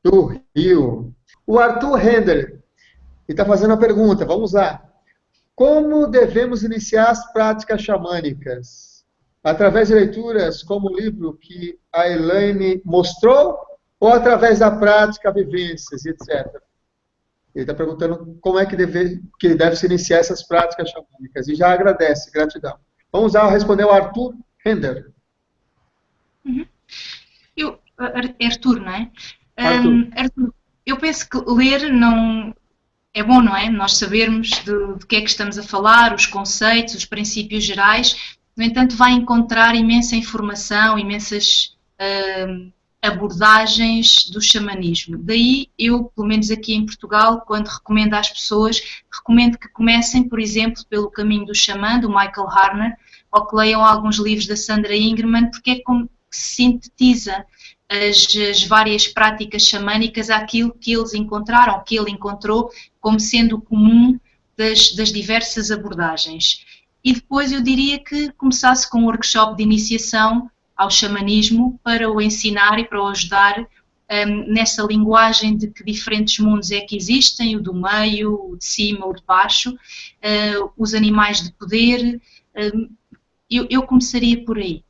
Speaker 1: do Rio. O Arthur Hender está fazendo a pergunta, vamos lá. Como devemos iniciar as práticas xamânicas? Através de leituras como o livro que a Elaine mostrou ou através da prática, vivências, etc.? Ele está perguntando como é que deve se iniciar essas práticas xamânicas. E já agradece, gratidão. Vamos lá responder o Arthur Hender.
Speaker 2: Arthur, não é?
Speaker 1: Arthur.
Speaker 2: Eu penso que ler não é bom, não é? Nós sabermos de que é que estamos a falar, os conceitos, os princípios gerais. No entanto, vai encontrar imensa informação, imensas abordagens do xamanismo. Daí, eu, pelo menos aqui em Portugal, quando recomendo às pessoas, recomendo que comecem, por exemplo, pelo Caminho do Xamã, do Michael Harner, ou que leiam alguns livros da Sandra Ingerman, porque é como que se sintetiza as várias práticas xamânicas àquilo que eles encontraram, que ele encontrou como sendo o comum das diversas abordagens. E depois eu diria que começasse com um workshop de iniciação ao xamanismo para o ensinar e para o ajudar nessa linguagem de que diferentes mundos é que existem, o do meio, o de cima, o de baixo, os animais de poder. Eu começaria por aí.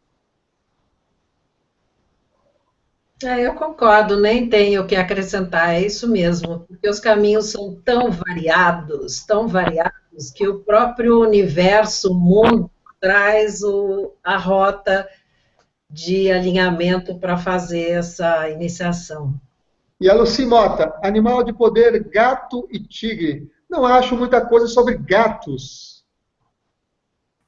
Speaker 3: Eu concordo, nem tenho o que acrescentar, é isso mesmo, porque os caminhos são tão variados, que o próprio universo, o mundo, traz a rota de alinhamento para fazer essa iniciação.
Speaker 1: E a Lucy Mota, animal de poder, gato e tigre. Não acho muita coisa sobre gatos.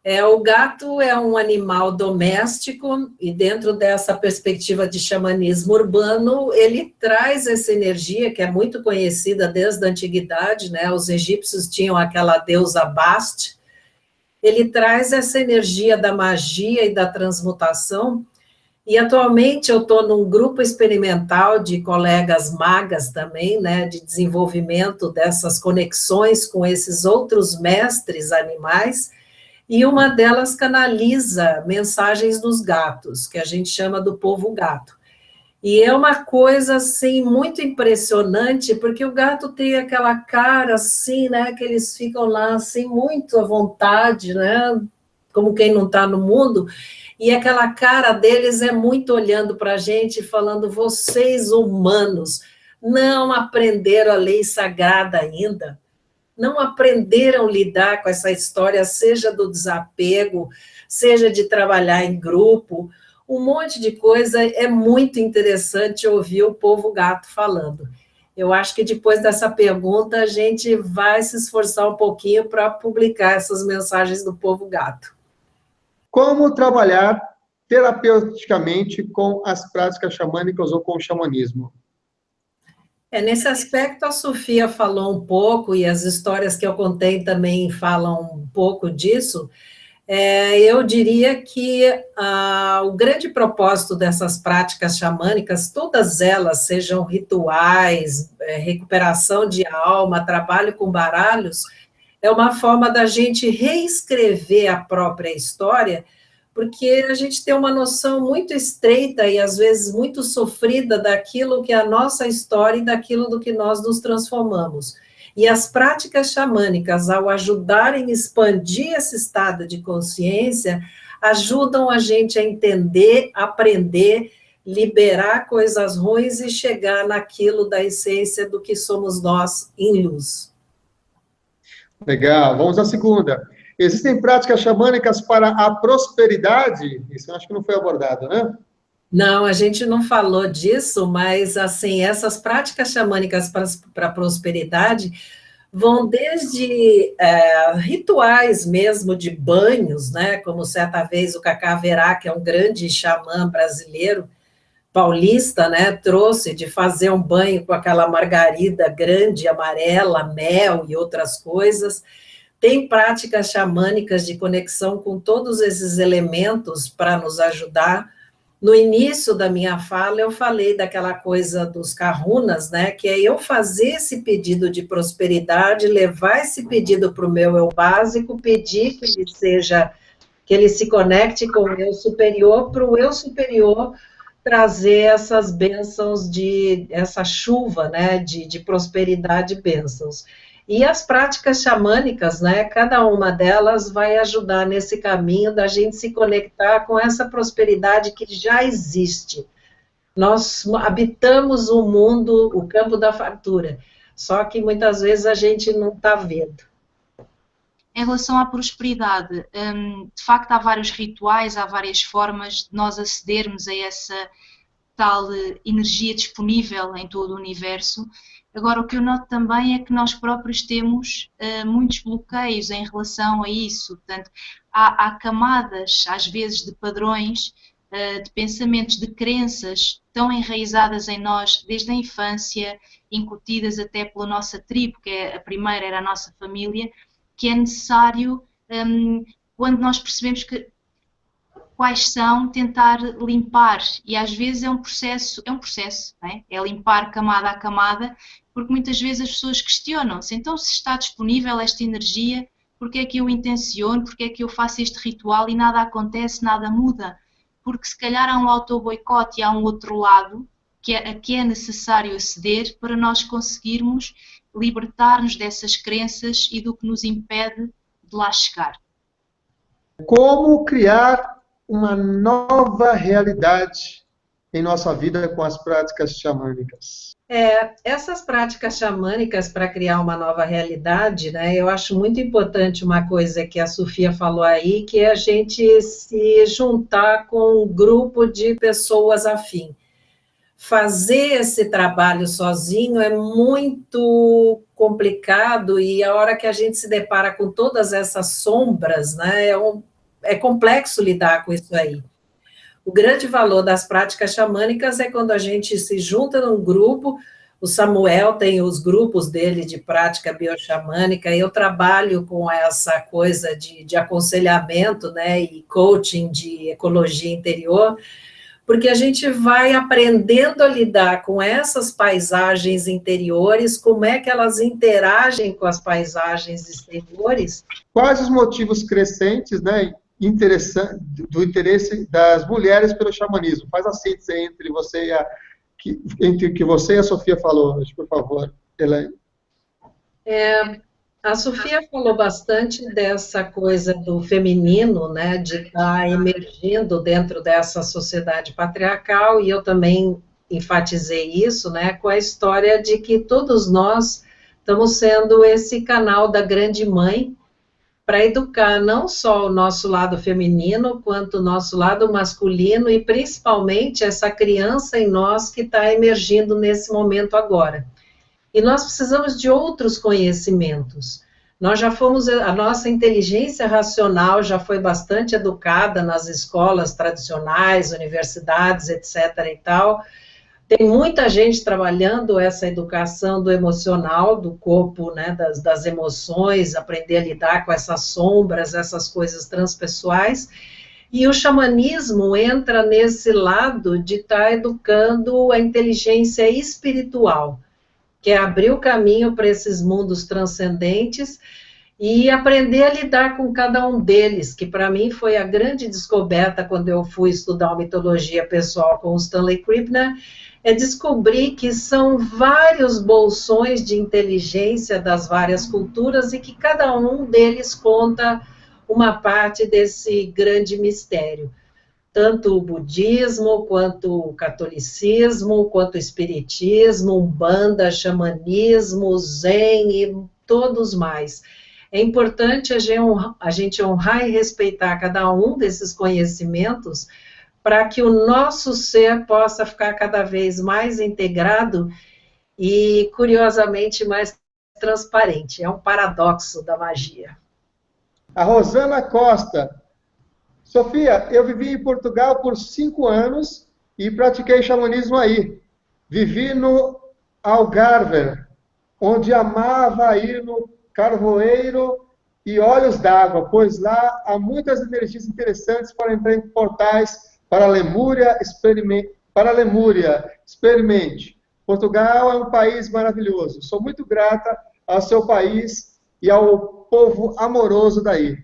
Speaker 3: O gato é um animal doméstico e dentro dessa perspectiva de xamanismo urbano, ele traz essa energia que é muito conhecida desde a antiguidade, né? Os egípcios tinham aquela deusa Bast. Ele traz essa energia da magia e da transmutação. E atualmente eu estou num grupo experimental de colegas magas também, né? De desenvolvimento dessas conexões com esses outros mestres animais. E uma delas canaliza mensagens dos gatos, que a gente chama do povo gato. E é uma coisa, assim, muito impressionante, porque o gato tem aquela cara, assim, né, que eles ficam lá, assim, muito à vontade, né, como quem não está no mundo, e aquela cara deles é muito olhando para a gente, falando, vocês humanos não aprenderam a lei sagrada ainda, não aprenderam a lidar com essa história, seja do desapego, seja de trabalhar em grupo, um monte de coisa. É muito interessante ouvir o povo gato falando. Eu acho que depois dessa pergunta a gente vai se esforçar um pouquinho para publicar essas mensagens do povo gato.
Speaker 1: Como trabalhar terapeuticamente com as práticas xamânicas ou com o xamanismo?
Speaker 3: Nesse aspecto, a Sofia falou um pouco, e as histórias que eu contei também falam um pouco disso. Eu diria que o grande propósito dessas práticas xamânicas, todas elas, sejam rituais, recuperação de alma, trabalho com baralhos, é uma forma da gente reescrever a própria história, porque a gente tem uma noção muito estreita e, às vezes, muito sofrida daquilo que é a nossa história e daquilo do que nós nos transformamos. E as práticas xamânicas, ao ajudarem a expandir esse estado de consciência, ajudam a gente a entender, aprender, liberar coisas ruins e chegar naquilo da essência do que somos nós em luz.
Speaker 1: Legal, vamos à segunda. Existem práticas xamânicas para a prosperidade? Isso eu acho que não foi abordado, né?
Speaker 3: Não, a gente não falou disso, mas, assim, essas práticas xamânicas para a prosperidade vão desde rituais mesmo de banhos, né? Como certa vez o Cacá Verá, que é um grande xamã brasileiro, paulista, né? Trouxe de fazer um banho com aquela margarida grande, amarela, mel e outras coisas. Tem práticas xamânicas de conexão com todos esses elementos para nos ajudar. No início da minha fala, eu falei daquela coisa dos kahunas, né, que é eu fazer esse pedido de prosperidade, levar esse pedido para o meu eu básico, pedir que ele se conecte com o eu superior, para o eu superior trazer essas bênçãos, essa chuva, né, de prosperidade e bênçãos. E as práticas xamânicas, né, cada uma delas vai ajudar nesse caminho da gente se conectar com essa prosperidade que já existe. Nós habitamos o mundo, o campo da fartura, só que muitas vezes a gente não está vendo.
Speaker 2: Em relação à prosperidade, de facto há vários rituais, há várias formas de nós acedermos a essa tal energia disponível em todo o universo. Agora, o que eu noto também é que nós próprios temos muitos bloqueios em relação a isso. Portanto, há camadas, às vezes, de padrões, de pensamentos, de crenças tão enraizadas em nós desde a infância, incutidas até pela nossa tribo, que a primeira era a nossa família, que é necessário, quando nós percebemos quais são, tentar limpar, e às vezes é um processo, não é? É limpar camada a camada, porque muitas vezes as pessoas questionam-se, então se está disponível esta energia, porque é que eu intenciono, porque é que eu faço este ritual e nada acontece, nada muda, porque se calhar há um auto-boicote e há um outro lado que é necessário aceder para nós conseguirmos libertar-nos dessas crenças e do que nos impede de lá chegar.
Speaker 1: Como criar uma nova realidade em nossa vida com as práticas xamânicas?
Speaker 3: Essas práticas xamânicas para criar uma nova realidade, né, eu acho muito importante uma coisa que a Sofia falou aí, que é a gente se juntar com um grupo de pessoas afim. Fazer esse trabalho sozinho é muito complicado e a hora que a gente se depara com todas essas sombras, né, é complexo lidar com isso aí. O grande valor das práticas xamânicas é quando a gente se junta num grupo. O Samuel tem os grupos dele de prática bioxamânica, eu trabalho com essa coisa de aconselhamento, né, e coaching de ecologia interior, porque a gente vai aprendendo a lidar com essas paisagens interiores, como é que elas interagem com as paisagens exteriores.
Speaker 1: Quais os motivos crescentes, né, do interesse das mulheres pelo xamanismo? Faz a síntese entre entre o que você e a Sofia falou, por favor, Elaine.
Speaker 3: A Sofia falou bastante dessa coisa do feminino, né, de estar emergindo dentro dessa sociedade patriarcal, e eu também enfatizei isso, né, com a história de que todos nós estamos sendo esse canal da grande mãe para educar não só o nosso lado feminino, quanto o nosso lado masculino, e principalmente essa criança em nós que está emergindo nesse momento agora. E nós precisamos de outros conhecimentos. Nós já fomos, a nossa inteligência racional já foi bastante educada nas escolas tradicionais, universidades, etc. e tal, Tem muita gente trabalhando essa educação do emocional, do corpo, né, das emoções, aprender a lidar com essas sombras, essas coisas transpessoais. E o xamanismo entra nesse lado de estar educando a inteligência espiritual, que é abrir o caminho para esses mundos transcendentes e aprender a lidar com cada um deles, que para mim foi a grande descoberta quando eu fui estudar uma mitologia pessoal com o Stanley Krippner, é descobrir que são vários bolsões de inteligência das várias culturas e que cada um deles conta uma parte desse grande mistério. Tanto o budismo, quanto o catolicismo, quanto o espiritismo, umbanda, xamanismo, zen e todos mais. É importante a gente honrar e respeitar cada um desses conhecimentos para que o nosso ser possa ficar cada vez mais integrado e, curiosamente, mais transparente. É um paradoxo da magia.
Speaker 1: A Rosana Costa. Sofia, eu vivi em Portugal por 5 anos e pratiquei xamanismo aí. Vivi no Algarve, onde amava ir no Carvoeiro e Olhos d'Água, pois lá há muitas energias interessantes para entrar em portais para a Lemúria, experimente. Portugal é um país maravilhoso. Sou muito grata ao seu país e ao povo amoroso daí.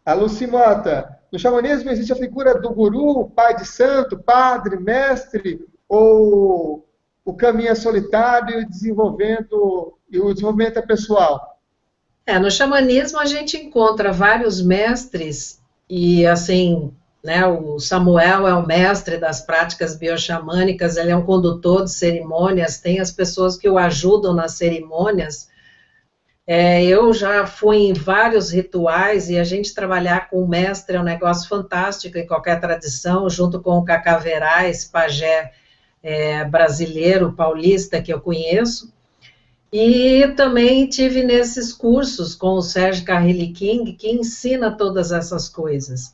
Speaker 1: A Lucimota, no xamanismo existe a figura do guru, pai de santo, padre, mestre, ou o caminho é solitário e o desenvolvimento é pessoal?
Speaker 3: No xamanismo a gente encontra vários mestres e assim, né, o Samuel é o mestre das práticas bioxamânicas, ele é um condutor de cerimônias, tem as pessoas que o ajudam nas cerimônias. Eu já fui em vários rituais e a gente trabalhar com o mestre é um negócio fantástico em qualquer tradição, junto com o Cacaverá, esse pajé brasileiro, paulista que eu conheço. E também tive nesses cursos com o Sérgio Carrilli King, que ensina todas essas coisas.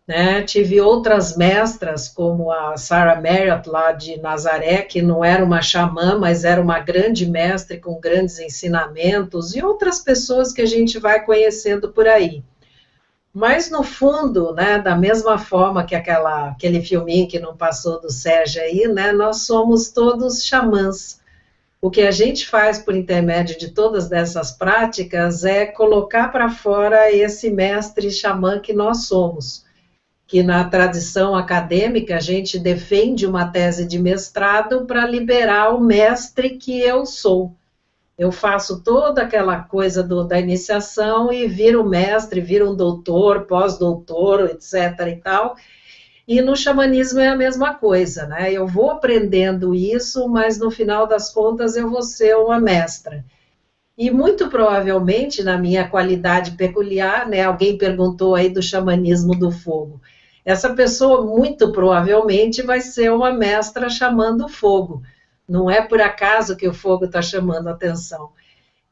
Speaker 3: Né? Tive outras mestras, como a Sarah Marriott, lá de Nazaré, que não era uma xamã, mas era uma grande mestre com grandes ensinamentos, e outras pessoas que a gente vai conhecendo por aí. Mas, no fundo, né, da mesma forma que aquele filminho que não passou do Sérgio aí, né, nós somos todos xamãs. O que a gente faz por intermédio de todas dessas práticas é colocar para fora esse mestre xamã que nós somos. Que na tradição acadêmica a gente defende uma tese de mestrado para liberar o mestre que eu sou. Eu faço toda aquela coisa da iniciação e viro mestre, viro um doutor, pós-doutor, etc. e tal. E no xamanismo é a mesma coisa, né? Eu vou aprendendo isso, mas no final das contas eu vou ser uma mestra. E muito provavelmente, na minha qualidade peculiar, né, alguém perguntou aí do xamanismo do fogo. Essa pessoa, muito provavelmente, vai ser uma mestra chamando fogo. Não é por acaso que o fogo está chamando a atenção.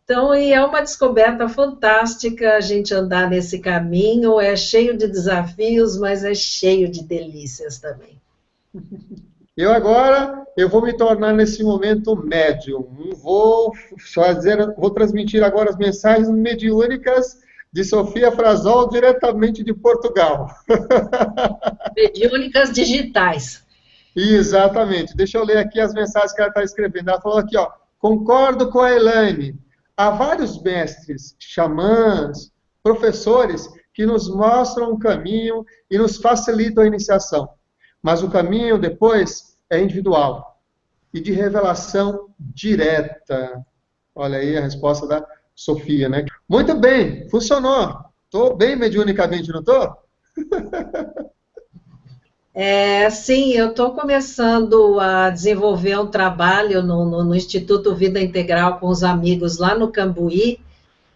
Speaker 3: Então, é uma descoberta fantástica a gente andar nesse caminho. É cheio de desafios, mas é cheio de delícias também.
Speaker 1: Eu vou me tornar nesse momento médium. Vou transmitir agora as mensagens mediúnicas de Sofia Frazol, diretamente de Portugal.
Speaker 3: Mediúnicas digitais.
Speaker 1: Exatamente. Deixa eu ler aqui as mensagens que ela está escrevendo. Ela falou aqui, ó, concordo com a Elaine. Há vários mestres, xamãs, professores que nos mostram o caminho e nos facilitam a iniciação. Mas o caminho depois é individual e de revelação direta. Olha aí a resposta da Sofia, né? Muito bem, funcionou. Estou bem mediunicamente, não estou?
Speaker 3: Sim, eu estou começando a desenvolver um trabalho no Instituto Vida Integral com os amigos lá no Cambuí.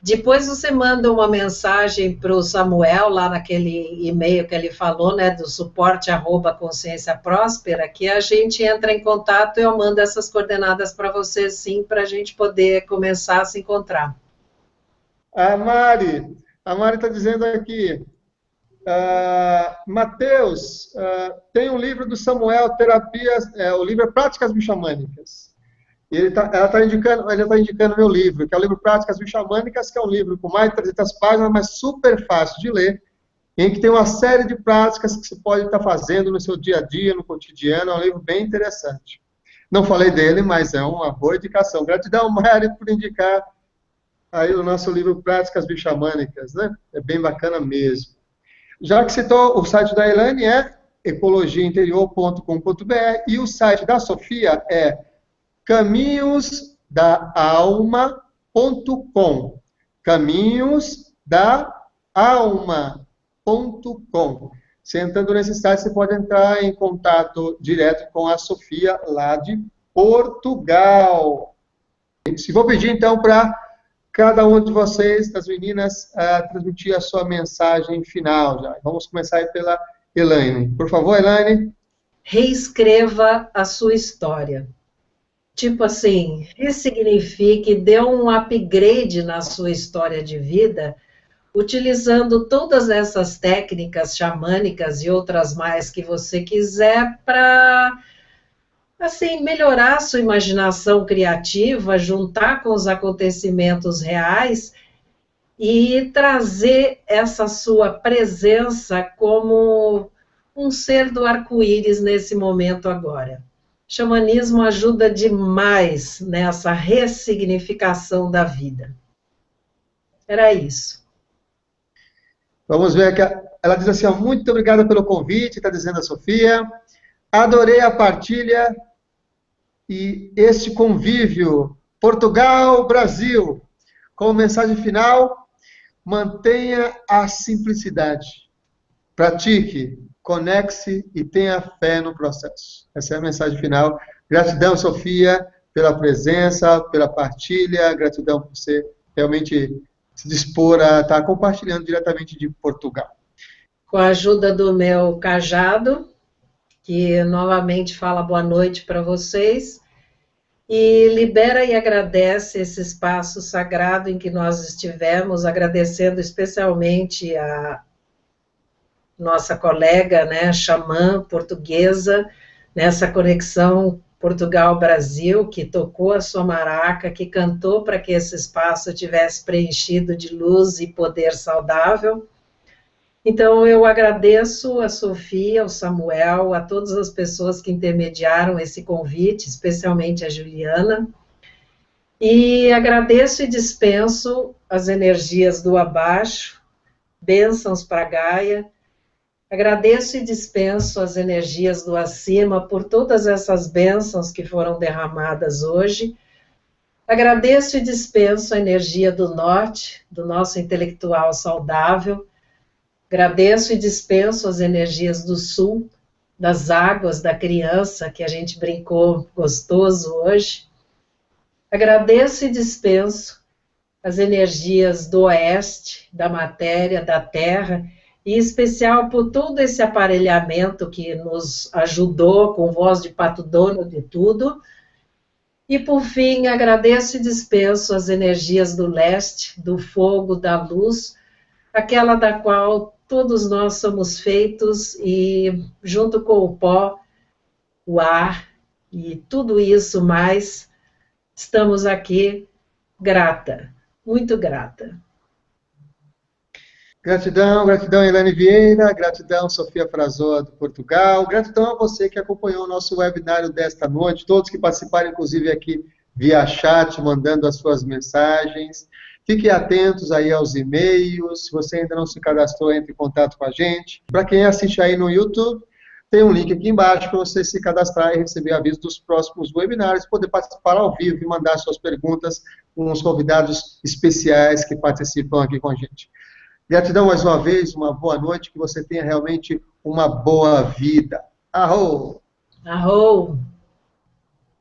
Speaker 3: Depois você manda uma mensagem para o Samuel, lá naquele e-mail que ele falou, né, do suporte@consciência próspera, que a gente entra em contato e eu mando essas coordenadas para você, sim, para a gente poder começar a se encontrar.
Speaker 1: A Mari está dizendo aqui, Mateus, tem um livro do Samuel, Terapias, o livro é Práticas Bixamânicas. Ele está indicando meu livro, que é o livro Práticas Bixamânicas, que é um livro com mais de 300 páginas, mas super fácil de ler, em que tem uma série de práticas que você pode estar fazendo no seu dia a dia, no cotidiano. É um livro bem interessante. Não falei dele, mas é uma boa indicação. Gratidão, Mário, por indicar aí o nosso livro Práticas Bixamânicas, né? É bem bacana mesmo. Já que citou, o site da Elaine é ecologiainterior.com.br e o site da Sofia é caminhosdaalma.com. caminhosdaalma.com. Você entrando nesse site, você pode entrar em contato direto com a Sofia, lá de Portugal. Se vou pedir, então, para cada um de vocês, das meninas, transmitir a sua mensagem final já. Vamos começar aí pela Elaine. Por favor, Elaine.
Speaker 3: Reescreva a sua história. Tipo assim, ressignifique, dê um upgrade na sua história de vida, utilizando todas essas técnicas xamânicas e outras mais que você quiser para, assim, melhorar a sua imaginação criativa, juntar com os acontecimentos reais e trazer essa sua presença como um ser do arco-íris nesse momento agora. Xamanismo ajuda demais nessa ressignificação da vida. Era isso.
Speaker 1: Vamos ver aqui. Ela diz assim, muito obrigada pelo convite, está dizendo a Sofia. Adorei a partilha e este convívio. Portugal, Brasil. Como mensagem final, mantenha a simplicidade. Pratique, conecte-se e tenha fé no processo. Essa é a mensagem final. Gratidão, Sofia, pela presença, pela partilha. Gratidão por você realmente se dispor a estar compartilhando diretamente de Portugal.
Speaker 3: Com a ajuda do meu cajado, que novamente fala boa noite para vocês, e libera e agradece esse espaço sagrado em que nós estivemos, agradecendo especialmente a nossa colega, né, xamã portuguesa, nessa conexão Portugal-Brasil, que tocou a sua maraca, que cantou para que esse espaço tivesse preenchido de luz e poder saudável. Então, eu agradeço a Sofia, ao Samuel, a todas as pessoas que intermediaram esse convite, especialmente a Juliana, e agradeço e dispenso as energias do abaixo, bênçãos para Gaia. Agradeço e dispenso as energias do acima por todas essas bênçãos que foram derramadas hoje. Agradeço e dispenso a energia do norte, do nosso intelectual saudável. Agradeço e dispenso as energias do sul, das águas da criança, que a gente brincou gostoso hoje. Agradeço e dispenso as energias do oeste, da matéria, da terra, e em especial por todo esse aparelhamento que nos ajudou com voz de Pato Dono de tudo. E, por fim, agradeço e dispenso as energias do leste, do fogo, da luz, aquela da qual todos nós somos feitos e, junto com o pó, o ar e tudo isso mais, estamos aqui grata, muito grata.
Speaker 1: Gratidão, gratidão, Elaine Vieira, gratidão, Sofia Frazoa, do Portugal, gratidão a você que acompanhou o nosso webinário desta noite, todos que participaram, inclusive, aqui via chat, mandando as suas mensagens. Fiquem atentos aí aos e-mails, se você ainda não se cadastrou, entre em contato com a gente. Para quem assiste aí no YouTube, tem um link aqui embaixo para você se cadastrar e receber aviso dos próximos webinários, poder participar ao vivo e mandar suas perguntas com os convidados especiais que participam aqui com a gente. Gratidão mais uma vez, uma boa noite, que você tenha realmente uma boa vida. Arro!
Speaker 3: Arro!